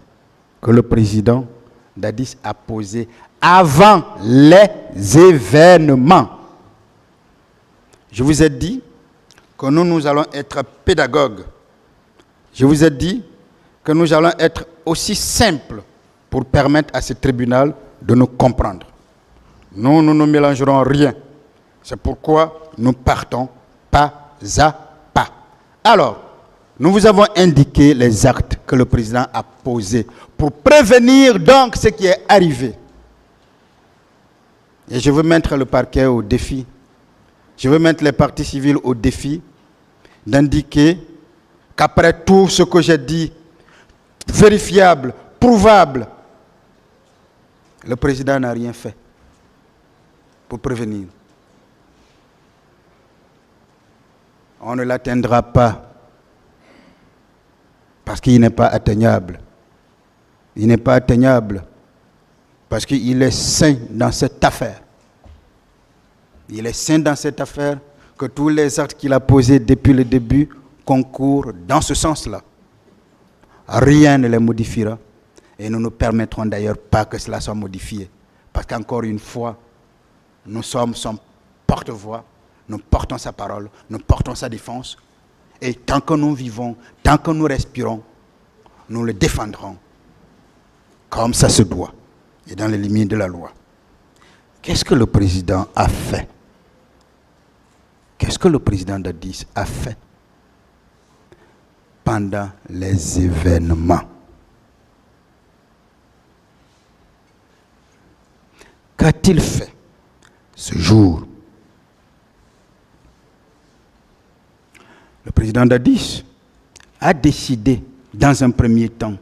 que le président Dadis a posés avant les événements. Je vous ai dit que nous allons être pédagogues. Je vous ai dit que nous allons être aussi simples pour permettre à ce tribunal de nous comprendre. Nous ne mélangerons rien. C'est pourquoi nous partons pas à pas. Alors, nous vous avons indiqué les actes que le président a posés pour prévenir donc ce qui est arrivé. Et je veux mettre le parquet au défi. Je veux mettre les parties civiles au défi d'indiquer qu'après tout ce que j'ai dit, vérifiable, prouvable, le président n'a rien fait pour prévenir. On ne l'atteindra pas parce qu'il n'est pas atteignable. Il n'est pas atteignable parce qu'il est saint dans cette affaire. Il est saint dans cette affaire que tous les actes qu'il a posés depuis le début concourent dans ce sens-là. Rien ne les modifiera et nous ne permettrons d'ailleurs pas que cela soit modifié. Parce qu'encore une fois, nous sommes son porte-voix, nous portons sa parole, nous portons sa défense. Et tant que nous vivons, tant que nous respirons, nous le défendrons comme ça se doit et dans les limites de la loi. Qu'est-ce que le président a fait? Qu'est-ce que le président Dadis a fait pendant les événements? Qu'a-t-il fait ce jour? Le président Dadis a décidé, dans un premier temps,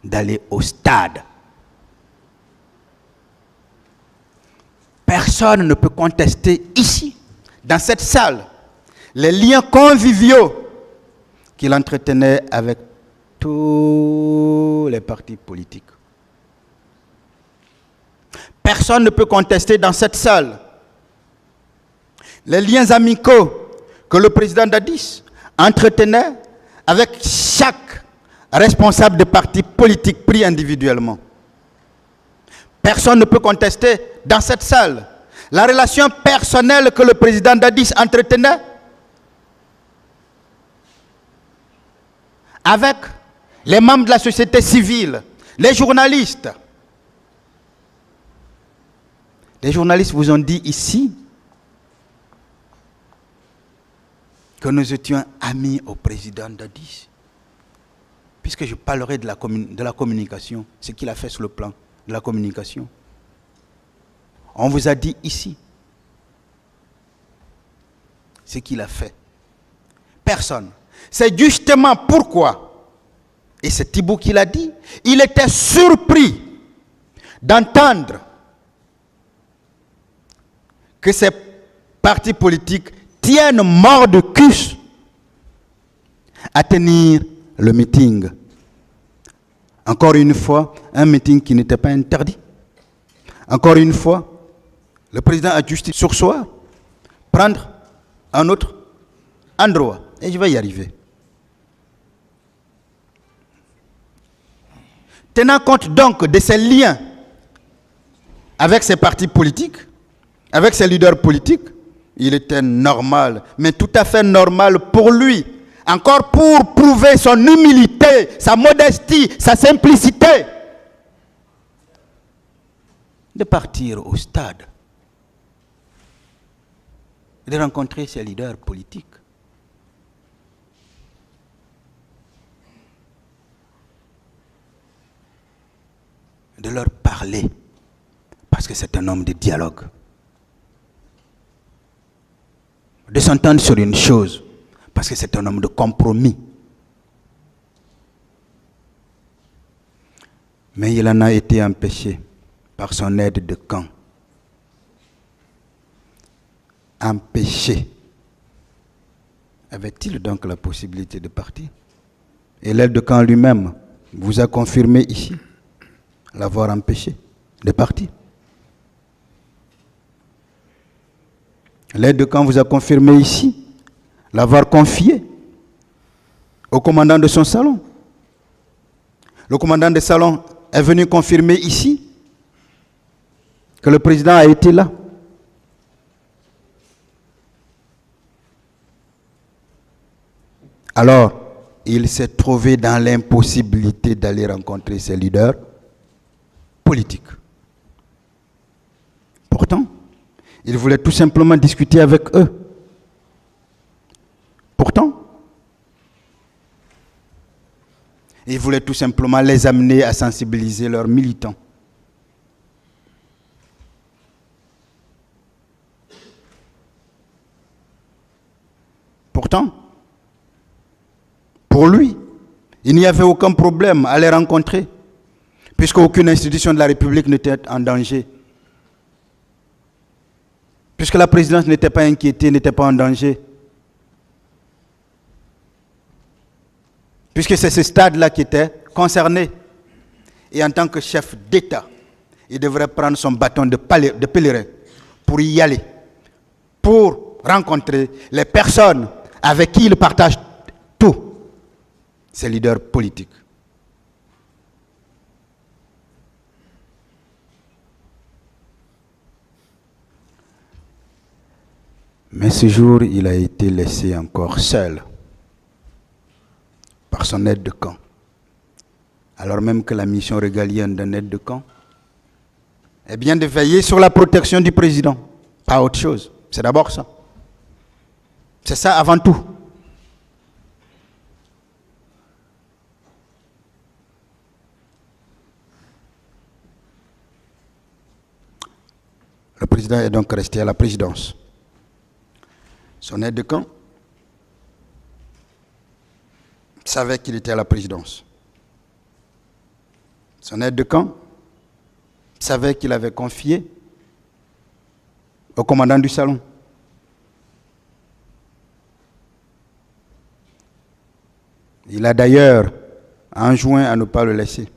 d'aller au stade. Personne ne peut contester ici, dans cette salle, les liens conviviaux qu'il entretenait avec tous les partis politiques. Personne ne peut contester dans cette salle les liens amicaux que le président Dadis entretenait avec chaque responsable de parti politique pris individuellement. Personne ne peut contester dans cette salle la relation personnelle que le président Dadis entretenait avec les membres de la société civile, les journalistes. Les journalistes vous ont dit ici que nous étions amis au président Dadis. Puisque je parlerai de la communication, ce qu'il a fait sur le plan de la communication. On vous a dit ici ce qu'il a fait. Personne. C'est justement pourquoi, et c'est Thibault qui l'a dit, il était surpris d'entendre que ces partis politiques tiennent mort de cul à tenir le meeting. Encore une fois, un meeting qui n'était pas interdit. Encore une fois, le président a juste sur soi prendre un autre endroit. Et je vais y arriver. Tenant compte donc de ces liens avec ces partis politiques, avec ses leaders politiques, il était normal, mais tout à fait normal pour lui, encore pour prouver son humilité, sa modestie, sa simplicité, de partir au stade, de rencontrer ses leaders politiques. De leur parler, parce que c'est un homme de dialogue. De s'entendre sur une chose, parce que c'est un homme de compromis. Mais il en a été empêché par son aide de camp. Empêché. Avait-il donc la possibilité de partir? Et l'aide de camp lui-même vous a confirmé ici l'avoir empêché de partir. L'aide de camp vous a confirmé ici l'avoir confié au commandant de son salon. Le commandant de salon est venu confirmer ici que le président a été là. Alors, il s'est trouvé dans l'impossibilité d'aller rencontrer ses leaders politiques. Pourtant, il voulait tout simplement discuter avec eux. Pourtant, il voulait tout simplement les amener à sensibiliser leurs militants. Pourtant, pour lui, il n'y avait aucun problème à les rencontrer, puisqu'aucune institution de la République n'était en danger. Puisque la présidence n'était pas inquiétée, n'était pas en danger. Puisque c'est ce stade-là qui était concerné. Et en tant que chef d'État, il devrait prendre son bâton de pèlerin pour y aller, pour rencontrer les personnes avec qui il partage tout, ses leaders politiques. Mais ce jour, il a été laissé encore seul par son aide de camp. Alors même que la mission régalienne d'un aide de camp est bien de veiller sur la protection du président, pas autre chose. C'est d'abord ça. C'est ça avant tout. Le président est donc resté à la présidence. Son aide de camp savait qu'il était à la présidence. Son aide de camp savait qu'il avait confié au commandant du salon. Il a d'ailleurs enjoint à ne pas le laisser,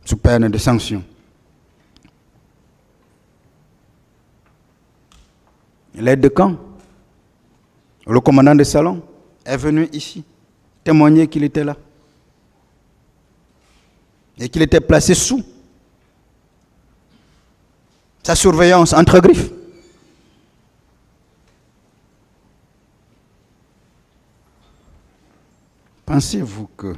sous peine de sanction. L'aide de camp, le commandant de salon, est venu ici témoigner qu'il était là et qu'il était placé sous sa surveillance entre griffes. Pensez-vous que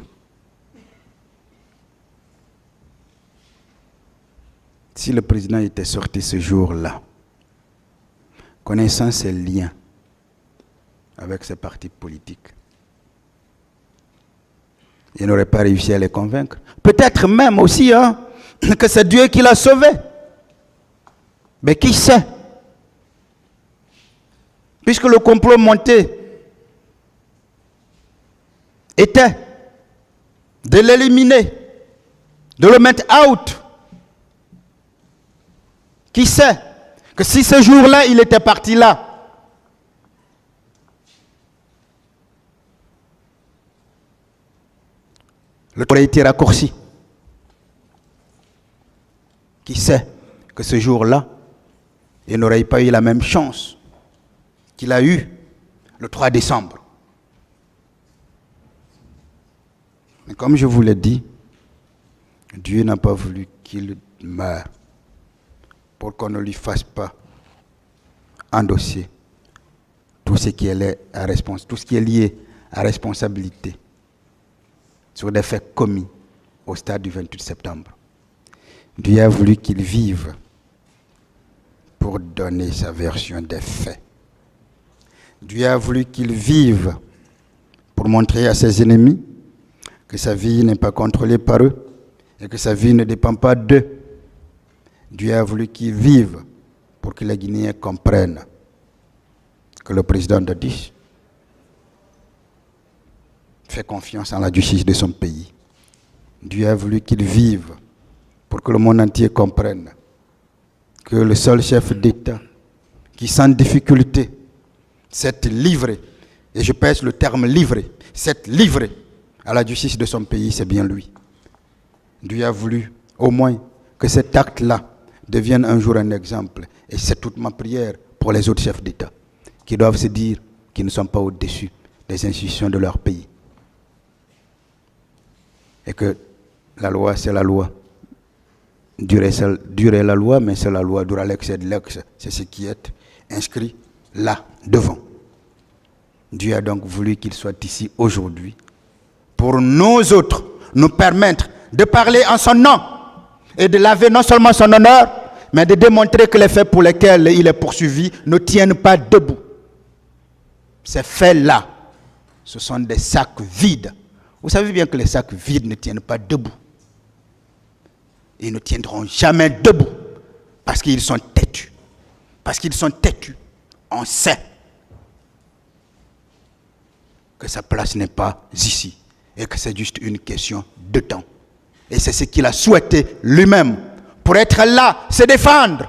si le président était sorti ce jour-là, connaissant ses liens avec ses partis politiques, il n'aurait pas réussi à les convaincre? Peut-être même aussi que c'est Dieu qui l'a sauvé. Mais qui sait? Puisque le complot monté était de l'éliminer, de le mettre out. Qui sait que si ce jour-là, il était parti là, le temps aurait été raccourci. Qui sait que ce jour-là, il n'aurait pas eu la même chance qu'il a eu le 3 décembre. Mais comme je vous l'ai dit, Dieu n'a pas voulu qu'il meure pour qu'on ne lui fasse pas endosser tout ce qui est lié à responsabilité sur des faits commis au stade du 28 septembre. Dieu a voulu qu'il vive pour donner sa version des faits. Dieu a voulu qu'il vive pour montrer à ses ennemis que sa vie n'est pas contrôlée par eux et que sa vie ne dépend pas d'eux. Dieu a voulu qu'il vive pour que les Guinéens comprennent que le président Dadis fait confiance en la justice de son pays. Dieu a voulu qu'il vive pour que le monde entier comprenne que le seul chef d'État qui, sans difficulté, s'est livré, et je pèse le terme livré, s'est livré à la justice de son pays, c'est bien lui. Dieu a voulu au moins que cet acte-là devienne un jour un exemple. Et c'est toute ma prière pour les autres chefs d'État, qui doivent se dire qu'ils ne sont pas au-dessus des institutions de leur pays. Et que la loi, c'est la loi. Durer la loi, mais c'est la loi. Dura lex et lex, c'est ce qui est inscrit là, devant. Dieu a donc voulu qu'il soit ici aujourd'hui pour nous autres, nous permettre de parler en son nom et de laver non seulement son honneur, mais de démontrer que les faits pour lesquels il est poursuivi ne tiennent pas debout. Ces faits-là, ce sont des sacs vides. Vous savez bien que les sacs vides ne tiennent pas debout. Ils ne tiendront jamais debout parce qu'ils sont têtus. Parce qu'ils sont têtus, on sait que sa place n'est pas ici et que c'est juste une question de temps. Et c'est ce qu'il a souhaité lui-même pour être là, se défendre,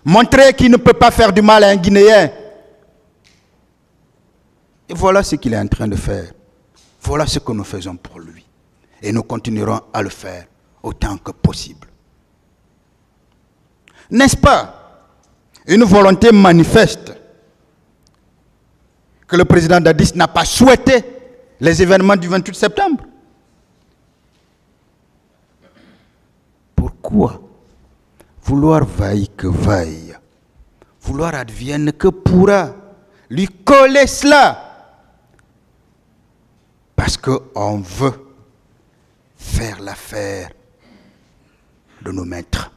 montrer qu'il ne peut pas faire du mal à un Guinéen. Et voilà ce qu'il est en train de faire. Voilà ce que nous faisons pour lui. Et nous continuerons à le faire autant que possible. N'est-ce pas une volonté manifeste que le président Dadis n'a pas souhaité les événements du 28 septembre? Pourquoi vouloir vaille que vaille, vouloir advienne que pourra, lui coller cela? Parce qu'on veut faire l'affaire de nos maîtres.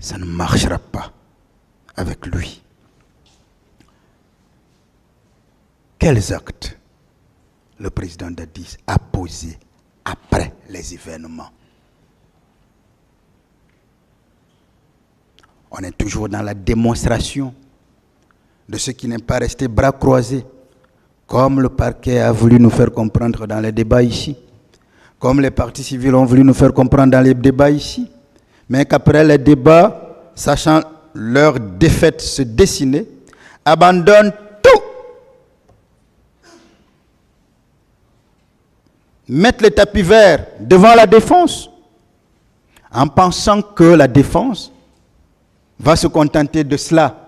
Ça ne marchera pas avec lui. Quels actes le président Dadis a posés après les événements? On est toujours dans la démonstration de ce qui n'est pas resté bras croisés, comme le parquet a voulu nous faire comprendre dans les débats ici, comme les partis civils ont voulu nous faire comprendre dans les débats ici, mais qu'après les débats, sachant leur défaite se dessiner, abandonnent tout, mettent le tapis vert devant la défense, en pensant que la défense va se contenter de cela.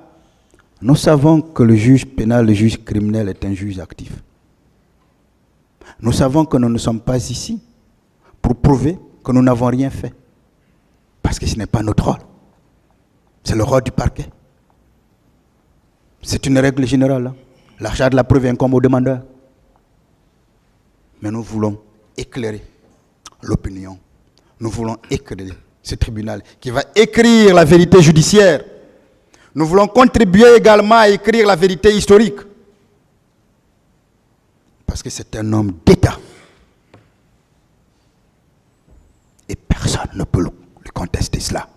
Nous savons que le juge pénal, le juge criminel est un juge actif. Nous savons que nous ne sommes pas ici pour prouver que nous n'avons rien fait. Parce que ce n'est pas notre rôle. C'est le rôle du parquet. C'est une règle générale. L'achat de la preuve incombe au demandeur. Mais nous voulons éclairer l'opinion. Nous voulons éclairer ce tribunal qui va écrire la vérité judiciaire. Nous voulons contribuer également à écrire la vérité historique. Parce que c'est un homme d'État. Et personne ne peut lui contester cela.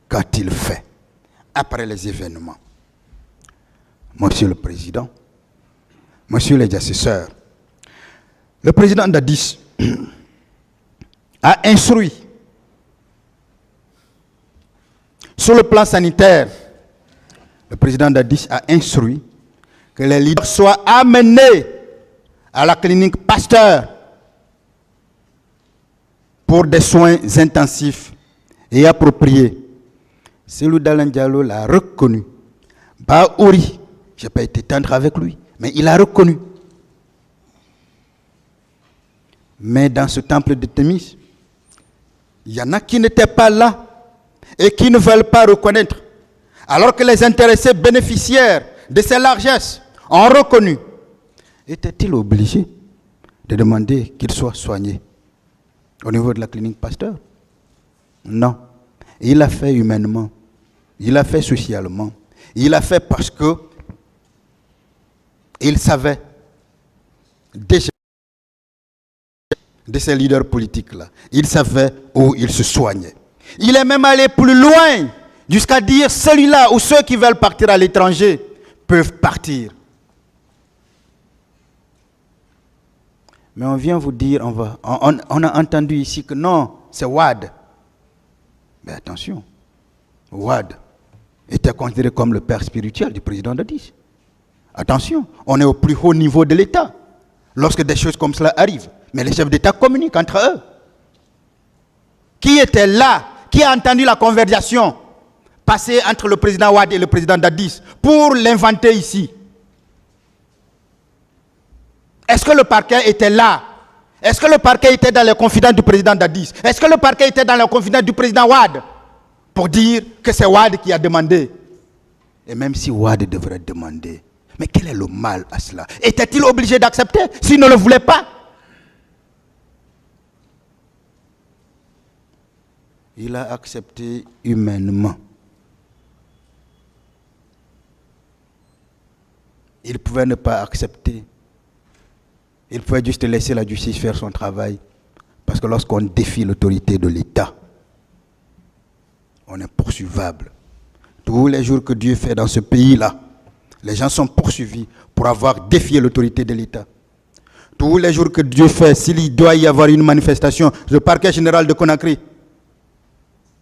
Qu'a-t-il fait après les événements? Monsieur le Président, Monsieur les assesseurs, le président Dadis a instruit sur le plan sanitaire, le président Dadis a instruit que les leaders soient amenés à la clinique Pasteur pour des soins intensifs et appropriés. Cellou Dalein Diallo l'a reconnu. Baouri, je n'ai pas été tendre avec lui, mais il a reconnu. Mais dans ce temple de Thémis, il y en a qui n'étaient pas là et qui ne veulent pas reconnaître. Alors que les intéressés bénéficiaires de ces largesses ont reconnu. Était-il obligé de demander qu'il soit soigné au niveau de la clinique Pasteur? Non. Il l'a fait humainement. Il l'a fait socialement. Il l'a fait parce que il savait déjà de ces leaders politiques-là. Il savait où il se soignait. Il est même allé plus loin, jusqu'à dire celui-là ou ceux qui veulent partir à l'étranger peuvent partir. Mais on vient vous dire, on a entendu ici que non, c'est Wade. Mais attention, Wade était considéré comme le père spirituel du président Dadis. Attention, on est au plus haut niveau de l'État lorsque des choses comme cela arrivent. Mais les chefs d'État communiquent entre eux. Qui était là? Qui a entendu la conversation passée entre le président Wade et le président Dadis pour l'inventer ici? Est-ce que le parquet était là? Est-ce que le parquet était dans les confidences du président Dadis? Est-ce que le parquet était dans les confidences du président Wade pour dire que c'est Wade qui a demandé? Et même si Wade devrait demander, mais quel est le mal à cela? Était-il obligé d'accepter s'il ne le voulait pas? Il a accepté humainement. Il pouvait ne pas accepter. Il pouvait juste laisser la justice faire son travail. Parce que lorsqu'on défie l'autorité de l'État, on est poursuivable. Tous les jours que Dieu fait dans ce pays-là, les gens sont poursuivis pour avoir défié l'autorité de l'État. Tous les jours que Dieu fait, s'il doit y avoir une manifestation, le parquet général de Conakry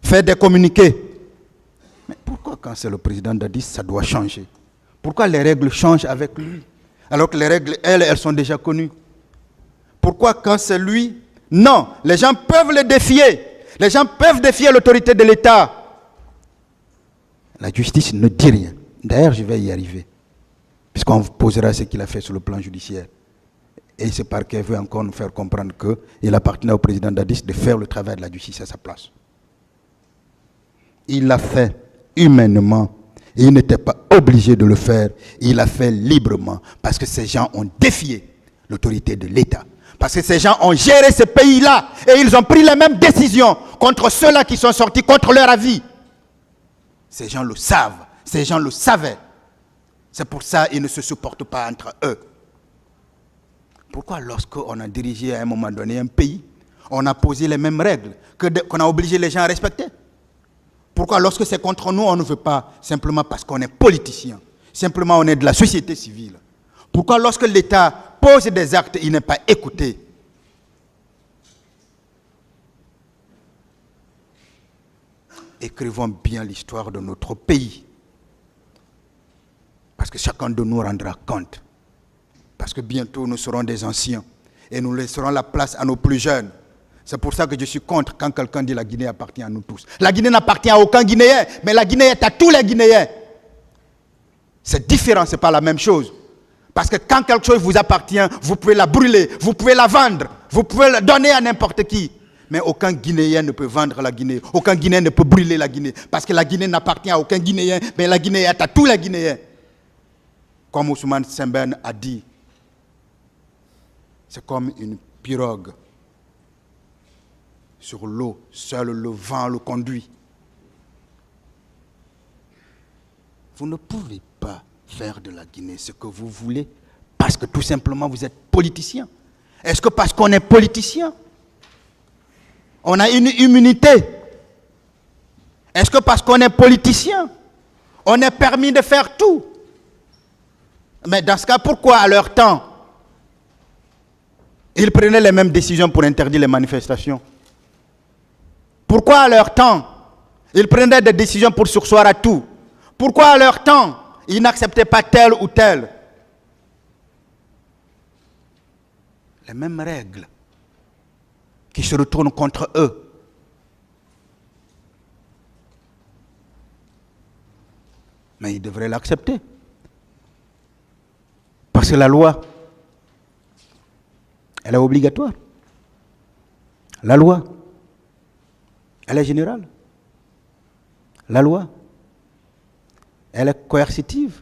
fait des communiqués. Mais pourquoi quand c'est le président Dadis, ça doit changer? Pourquoi les règles changent avec lui? Alors que les règles, elles sont déjà connues. Pourquoi quand c'est lui? Non, les gens peuvent le défier. Les gens peuvent défier l'autorité de l'État. La justice ne dit rien. D'ailleurs, je vais y arriver. Puisqu'on vous posera ce qu'il a fait sur le plan judiciaire. Et ce parquet veut encore nous faire comprendre qu'il appartenait au président Dadis de faire le travail de la justice à sa place. Il l'a fait humainement. Il n'était pas obligé de le faire. Il l'a fait librement. Parce que ces gens ont défié l'autorité de l'État. Parce que ces gens ont géré ce pays-là. Et ils ont pris les mêmes décisions contre ceux-là qui sont sortis contre leur avis. Ces gens le savent. Ces gens le savaient. C'est pour ça qu'ils ne se supportent pas entre eux. Pourquoi lorsqu'on a dirigé à un moment donné un pays, on a posé les mêmes règles qu'on a obligé les gens à respecter? Pourquoi lorsque c'est contre nous, on ne veut pas? Simplement parce qu'on est politicien. Simplement on est de la société civile. Pourquoi lorsque l'État pose des actes, il n'est pas écouté? Écrivons bien l'histoire de notre pays. Parce que chacun de nous rendra compte. Parce que bientôt nous serons des anciens. Et nous laisserons la place à nos plus jeunes. C'est pour ça que je suis contre quand quelqu'un dit la Guinée appartient à nous tous. La Guinée n'appartient à aucun Guinéen, mais la Guinée est à tous les Guinéens. C'est différent, ce n'est pas la même chose. Parce que quand quelque chose vous appartient, vous pouvez la brûler, vous pouvez la vendre, vous pouvez la donner à n'importe qui. Mais aucun Guinéen ne peut vendre la Guinée, aucun Guinéen ne peut brûler la Guinée. Parce que la Guinée n'appartient à aucun Guinéen, mais la Guinée est à tous les Guinéens. Comme Ousmane Sembène a dit, c'est comme une pirogue. Sur l'eau, seul le vent le conduit. Vous ne pouvez pas faire de la Guinée ce que vous voulez parce que tout simplement vous êtes politicien. Est-ce que parce qu'on est politicien, on a une immunité? Est-ce que parce qu'on est politicien, on est permis de faire tout? Mais dans ce cas, pourquoi à leur temps, ils prenaient les mêmes décisions pour interdire les manifestations? Pourquoi à leur temps, ils prenaient des décisions pour surseoir à tout? Pourquoi à leur temps, ils n'acceptaient pas tel ou tel? Les mêmes règles qui se retournent contre eux. Mais ils devraient l'accepter. Parce que la loi, elle est obligatoire. La loi, elle est générale. La loi, elle est coercitive.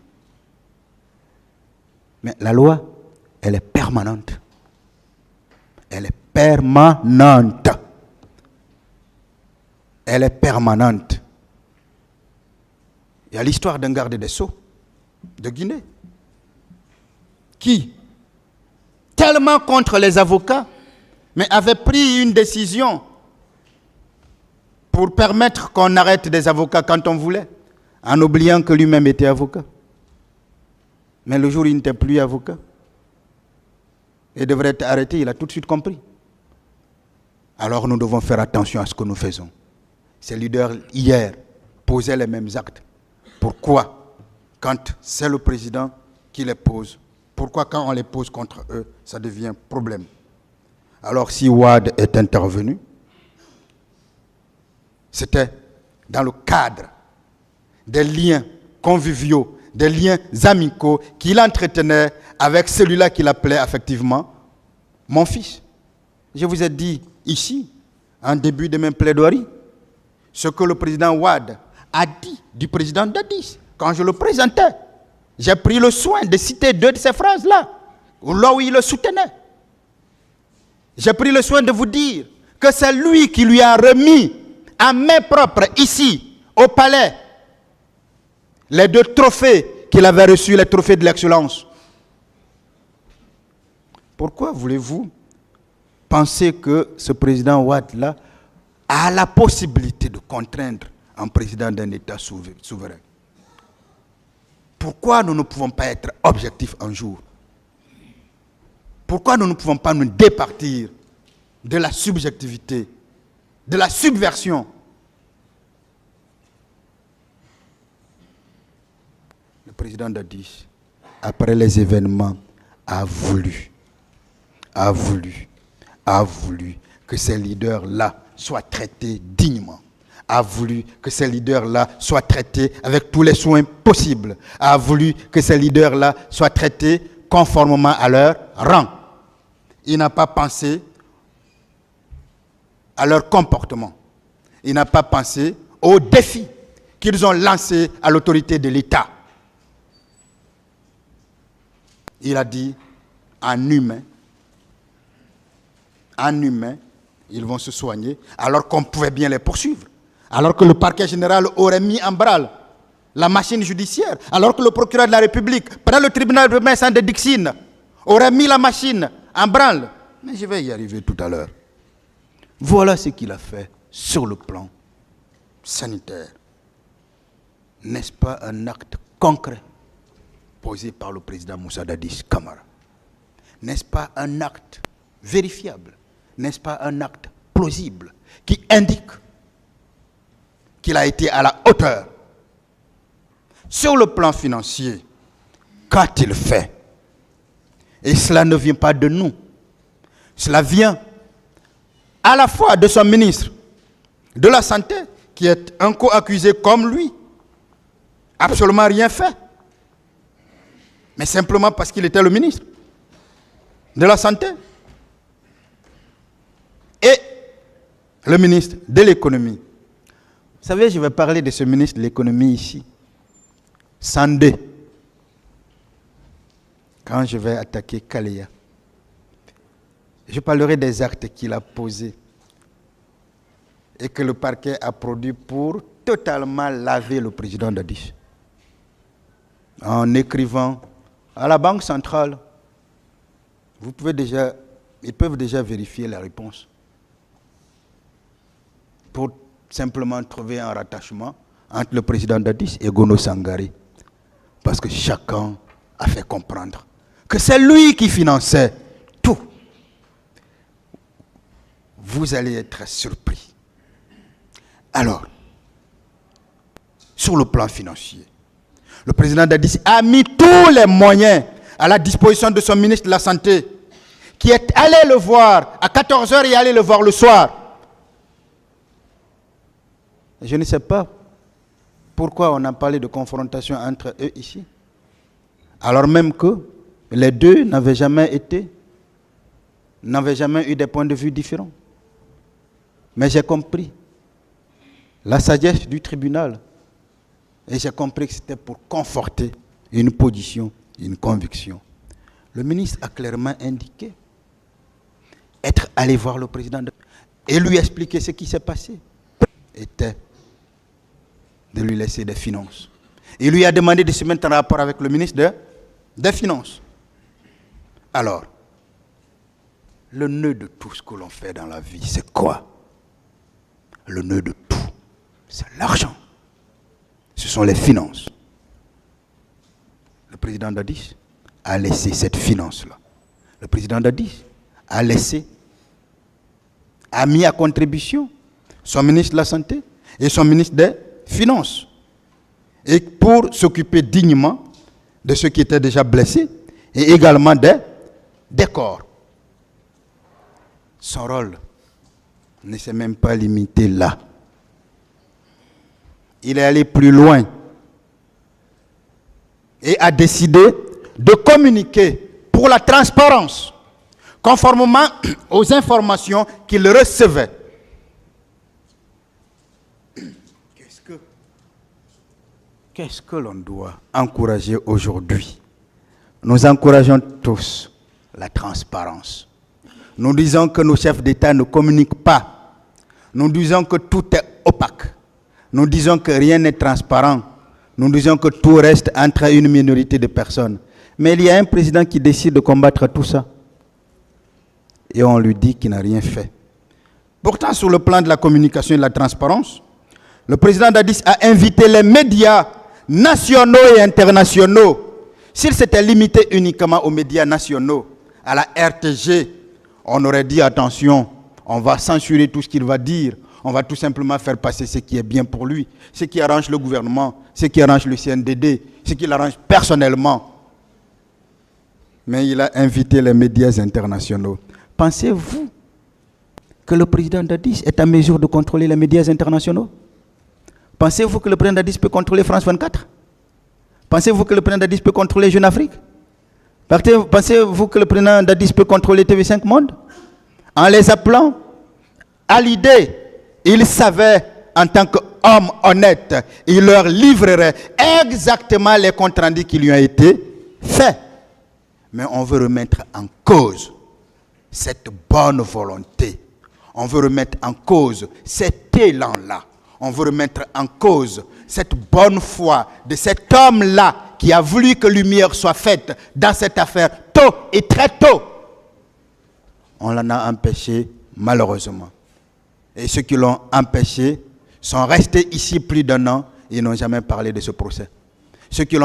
Mais la loi, elle est permanente. Elle est permanente. Elle est permanente. Il y a l'histoire d'un garde des Sceaux de Guinée qui, tellement contre les avocats, mais avait pris une décision pour permettre qu'on arrête des avocats quand on voulait, en oubliant que lui-même était avocat. Mais le jour où il n'était plus avocat, il devrait être arrêté, il a tout de suite compris. Alors nous devons faire attention à ce que nous faisons. Ces leaders, hier, posaient les mêmes actes. Pourquoi, quand c'est le président qui les pose, pourquoi quand on les pose contre eux, ça devient problème? Alors si Wade est intervenu, C'était dans le cadre des liens conviviaux, des liens amicaux qu'il entretenait avec celui-là qu'il appelait affectivement mon fils. Je vous ai dit ici, en début de mes plaidoiries, ce que le président Wade a dit du président Dadis quand je le présentais. J'ai pris le soin de citer 2 de ces phrases-là, là où il le soutenait. J'ai pris le soin de vous dire que c'est lui qui lui a remis à main propre, ici, au palais, les 2 trophées qu'il avait reçus, les trophées de l'excellence. Pourquoi voulez-vous penser que ce président Wade-là a la possibilité de contraindre un président d'un État souverain? Pourquoi nous ne pouvons pas être objectifs un jour? Pourquoi nous ne pouvons pas nous départir de la subjectivité, de la subversion? Le président Dadis, après les événements, a voulu que ces leaders-là soient traités dignement, a voulu que ces leaders-là soient traités avec tous les soins possibles, a voulu que ces leaders-là soient traités conformément à leur rang. Il n'a pas pensé à leur comportement. Il n'a pas pensé aux défis qu'ils ont lancés à l'autorité de l'État. Il a dit, en humain, ils vont se soigner, alors qu'on pouvait bien les poursuivre, alors que le parquet général aurait mis en branle la machine judiciaire, alors que le procureur de la République, près le tribunal de Vincent de Dixine, aurait mis la machine en branle. Mais je vais y arriver tout à l'heure. Voilà ce qu'il a fait sur le plan sanitaire. N'est-ce pas un acte concret posé par le président Moussa Dadis Camara? N'est-ce pas un acte vérifiable? N'est-ce pas un acte plausible qui indique qu'il a été à la hauteur? Sur le plan financier, qu'a-t-il fait? Et cela ne vient pas de nous. Cela vient à la fois de son ministre de la Santé, qui est un co-accusé comme lui, absolument rien fait, mais simplement parce qu'il était le ministre de la Santé, et le ministre de l'Économie. Vous savez, je vais parler de ce ministre de l'Économie ici, Sandé, quand je vais attaquer Kaléa. Je parlerai des actes qu'il a posés et que le parquet a produit pour totalement laver le président Dadis. En écrivant à la Banque centrale, ils peuvent déjà vérifier la réponse pour simplement trouver un rattachement entre le président Dadis et Gono Sangari. Parce que chacun a fait comprendre que c'est lui qui finançait tout. Vous allez être surpris. Alors, sur le plan financier, le président Dadis a mis tous les moyens à la disposition de son ministre de la Santé, qui est allé le voir à 14h et allé le voir le soir. Je ne sais pas pourquoi on a parlé de confrontation entre eux ici, alors même que les deux n'avaient jamais eu des points de vue différents. Mais j'ai compris la sagesse du tribunal et j'ai compris que c'était pour conforter une position, une conviction. Le ministre a clairement indiqué être allé voir le président et lui expliquer ce qui s'est passé. Était de lui laisser des finances. Il lui a demandé de se mettre en rapport avec le ministre des Finances. Alors, le nœud de tout ce que l'on fait dans la vie, c'est quoi? Le nœud de tout, c'est l'argent. Ce sont les finances. Le président Dadis a laissé cette finance-là. Le président Dadis a mis à contribution son ministre de la Santé et son ministre des Finances. Et pour s'occuper dignement de ceux qui étaient déjà blessés et également des corps. Son rôle ne s'est même pas limité là. il est allé plus loin et a décidé de communiquer pour la transparence, conformément aux informations qu'il recevait. Qu'est-ce que l'on doit encourager aujourd'hui? Nous encourageons tous la transparence. Nous disons que nos chefs d'État ne communiquent pas. Nous disons que tout est opaque. Nous disons que rien n'est transparent. Nous disons que tout reste entre une minorité de personnes. Mais il y a un président qui décide de combattre tout ça. Et on lui dit qu'il n'a rien fait. Pourtant, sur le plan de la communication et de la transparence, le président Dadis a invité les médias nationaux et internationaux. S'il s'était limité uniquement aux médias nationaux, à la RTG, on aurait dit attention, on va censurer tout ce qu'il va dire, on va tout simplement faire passer ce qui est bien pour lui, ce qui arrange le gouvernement, ce qui arrange le CNDD, ce qui l'arrange personnellement. Mais il a invité les médias internationaux. Pensez-vous que le président Dadis est en mesure de contrôler les médias internationaux? Pensez-vous que le président Dadis peut contrôler France 24? Pensez-vous que le président Dadis peut contrôler Jeune Afrique? Pensez-vous que le président Dadis peut contrôler TV5 Monde? En les appelant à l'idée, il savait en tant qu'homme honnête, il leur livrerait exactement les comptes rendus qui lui ont été faits. Mais on veut remettre en cause cette bonne volonté. On veut remettre en cause cet élan-là. On veut remettre en cause cette bonne foi de cet homme-là qui a voulu que lumière soit faite dans cette affaire tôt et très tôt. On l'en a empêché malheureusement. Et ceux qui l'ont empêché sont restés ici plus d'1 an et n'ont jamais parlé de ce procès. Ceux qui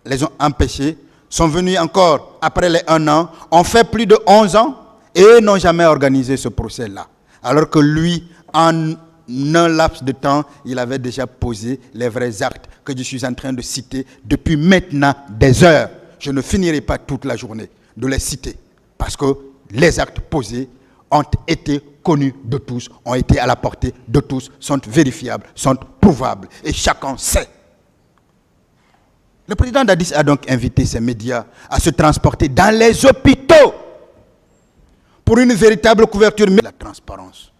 les ont empêchés sont venus encore après les 1 an, ont fait plus de 11 ans et n'ont jamais organisé ce procès-là. Alors que lui, en un laps de temps, il avait déjà posé les vrais actes que je suis en train de citer depuis maintenant des heures. Je ne finirai pas toute la journée de les citer parce que les actes posés ont été connus de tous, ont été à la portée de tous, sont vérifiables, sont prouvables et chacun sait. Le président Dadis a donc invité ses médias à se transporter dans les hôpitaux pour une véritable couverture de la transparence.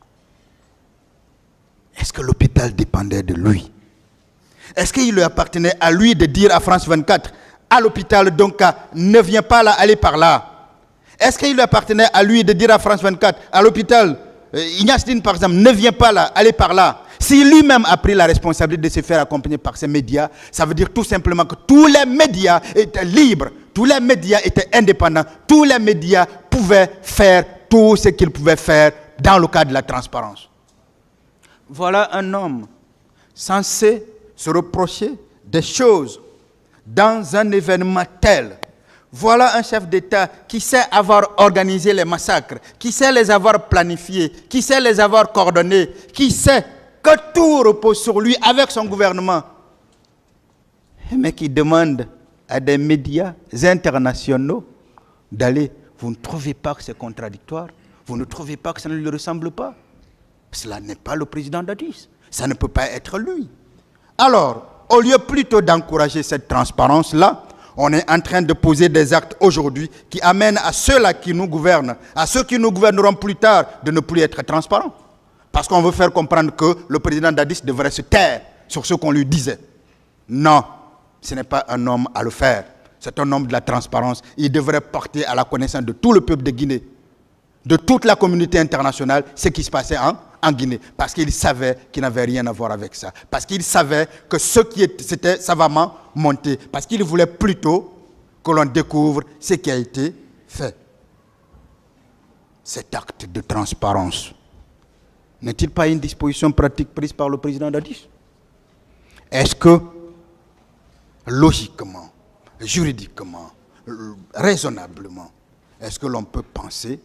Est-ce que l'hôpital dépendait de lui? Est-ce qu'il lui appartenait à lui de dire à France 24, à l'hôpital, donc ne viens pas là, allez par là? Est-ce qu'il lui appartenait à lui de dire à France 24, à l'hôpital, Ignace Dine par exemple, ne viens pas là, allez par là? Si lui-même a pris la responsabilité de se faire accompagner par ces médias, ça veut dire tout simplement que tous les médias étaient libres, tous les médias étaient indépendants, tous les médias pouvaient faire tout ce qu'ils pouvaient faire dans le cadre de la transparence. Voilà un homme censé se reprocher des choses dans un événement tel. Voilà un chef d'État qui sait avoir organisé les massacres, qui sait les avoir planifiés, qui sait les avoir coordonnés, qui sait que tout repose sur lui avec son gouvernement. Mais qui demande à des médias internationaux d'aller. Vous ne trouvez pas que c'est contradictoire? Vous ne trouvez pas que ça ne lui ressemble pas? Cela n'est pas le président Dadis. Ça ne peut pas être lui. Alors, au lieu plutôt d'encourager cette transparence-là, on est en train de poser des actes aujourd'hui qui amènent à ceux-là qui nous gouvernent, à ceux qui nous gouverneront plus tard, de ne plus être transparents. Parce qu'on veut faire comprendre que le président Dadis devrait se taire sur ce qu'on lui disait. Non, ce n'est pas un homme à le faire. C'est un homme de la transparence. Il devrait porter à la connaissance de tout le peuple de Guinée, de toute la communauté internationale, ce qui se passait en Guinée. Parce qu'il savait qu'il n'avait rien à voir avec ça. Parce qu'il savait que ce qui s'était savamment monté. Parce qu'il voulait plutôt que l'on découvre ce qui a été fait. Cet acte de transparence n'est-il pas une disposition pratique prise par le président Dadis? Est-ce que, logiquement, juridiquement, raisonnablement, est-ce que l'on peut penser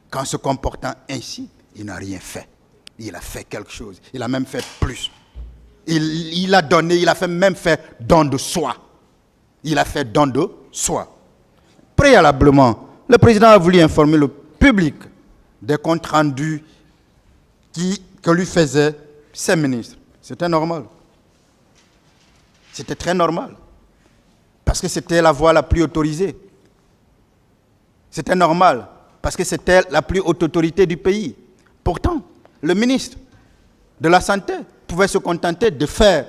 qu'en se comportant ainsi, il n'a rien fait? Il a fait quelque chose. Il a même fait plus. Il a donné, il a même fait don de soi. Il a fait don de soi. Préalablement, le président a voulu informer le public des comptes rendus que lui faisaient ses ministres. C'était normal. C'était très normal. Parce que c'était la voie la plus autorisée. C'était normal. Parce que c'était la plus haute autorité du pays. Pourtant, le ministre de la Santé pouvait se contenter de faire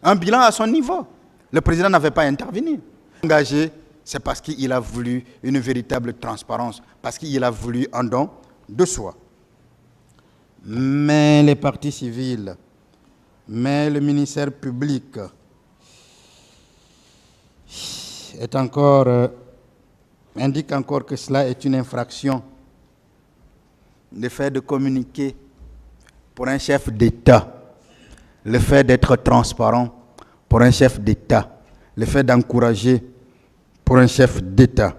un bilan à son niveau. Le président n'avait pas intervenu. Engagé, c'est parce qu'il a voulu une véritable transparence, parce qu'il a voulu un don de soi. Mais les partis civils, mais le ministère public indique encore que cela est une infraction. Le fait de communiquer pour un chef d'État, le fait d'être transparent pour un chef d'État, le fait d'encourager pour un chef d'État,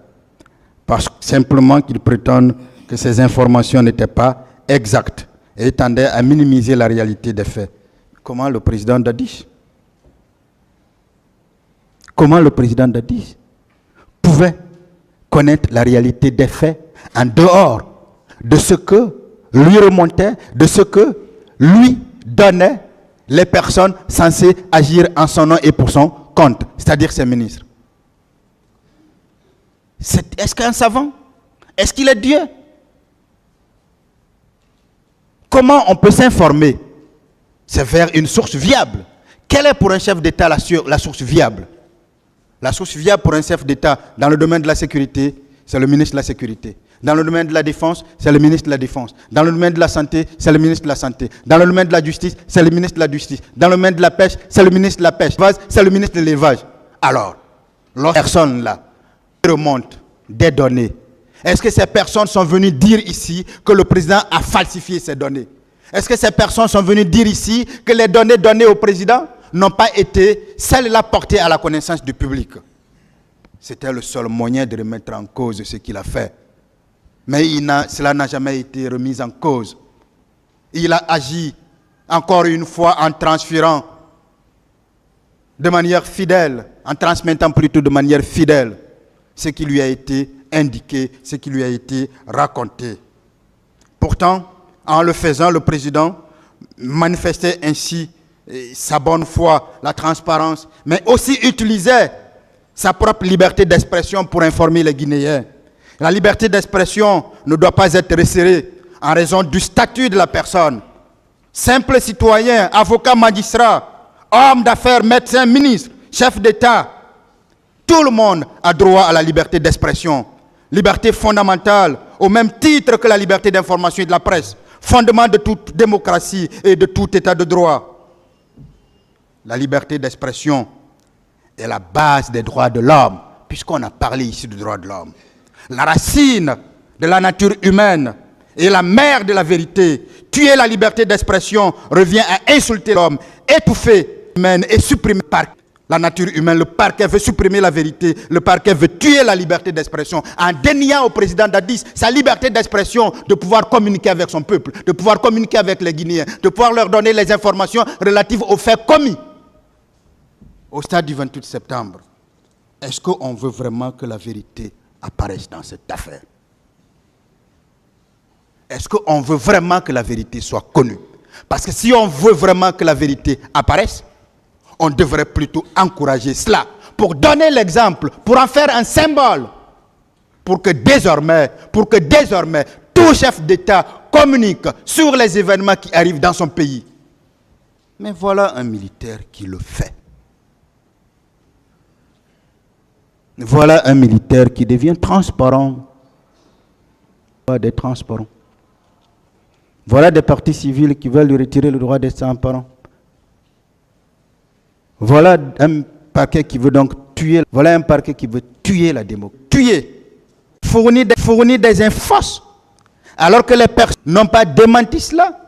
parce que simplement qu'il prétende que ces informations n'étaient pas exactes et tendaient à minimiser la réalité des faits. Comment le président Dadis pouvait connaître la réalité des faits en dehors de ce que lui remontait, de ce que lui donnaient les personnes censées agir en son nom et pour son compte, c'est-à-dire ses ministres. Est-ce qu'un savant? Est-ce qu'il est Dieu? Comment on peut s'informer? C'est vers une source viable. Quelle est pour un chef d'État la source viable? La source viable pour un chef d'État dans le domaine de la sécurité, c'est le ministre de la Sécurité. Dans le domaine de la Défense, c'est le ministre de la Défense. Dans le domaine de la Santé, c'est le ministre de la Santé. Dans le domaine de la Justice, c'est le ministre de la Justice. Dans le domaine de la Pêche, c'est le ministre de la Pêche. C'est le ministre de l'Élevage. Alors, lorsque ces personnes-là remontent des données, est-ce que ces personnes sont venues dire ici que le président a falsifié ces données? Est-ce que ces personnes sont venues dire ici que les données données au président n'ont pas été celles-là portées à la connaissance du public? C'était le seul moyen de remettre en cause ce qu'il a fait. Mais cela n'a jamais été remis en cause. Il a agi encore une fois en transférant de manière fidèle, en transmettant plutôt de manière fidèle ce qui lui a été indiqué, ce qui lui a été raconté. Pourtant, en le faisant, le président manifestait ainsi sa bonne foi, la transparence, mais aussi utilisait sa propre liberté d'expression pour informer les Guinéens. La liberté d'expression ne doit pas être resserrée en raison du statut de la personne. Simple citoyen, avocat, magistrat, homme d'affaires, médecin, ministre, chef d'État, tout le monde a droit à la liberté d'expression. Liberté fondamentale, au même titre que la liberté d'information et de la presse, fondement de toute démocratie et de tout état de droit. La liberté d'expression est la base des droits de l'homme, puisqu'on a parlé ici des droits de l'homme. La racine de la nature humaine et la mère de la vérité. Tuer la liberté d'expression revient à insulter l'homme, étouffer l'humaine et supprimer la nature humaine. Le parquet veut supprimer la vérité, le parquet veut tuer la liberté d'expression en déniant au président Dadis sa liberté d'expression de pouvoir communiquer avec son peuple, de pouvoir communiquer avec les Guinéens, de pouvoir leur donner les informations relatives aux faits commis. Au stade du 28 septembre, est-ce qu'on veut vraiment que la vérité apparaisse dans cette affaire? Est-ce qu'on veut vraiment que la vérité soit connue? Parce que si on veut vraiment que la vérité apparaisse, on devrait plutôt encourager cela, pour donner l'exemple, pour en faire un symbole, pour que désormais, tout chef d'État communique sur les événements qui arrivent dans son pays. Mais voilà un militaire qui le fait. Voilà un militaire qui devient transparent. Des transparents. Voilà des partis civils qui veulent lui retirer le droit d'être transparent. Voilà un parquet qui veut donc tuer. Voilà un parquet qui veut tuer la démocratie. Tuer. Fournir des infos. Alors que les personnes n'ont pas démenti cela.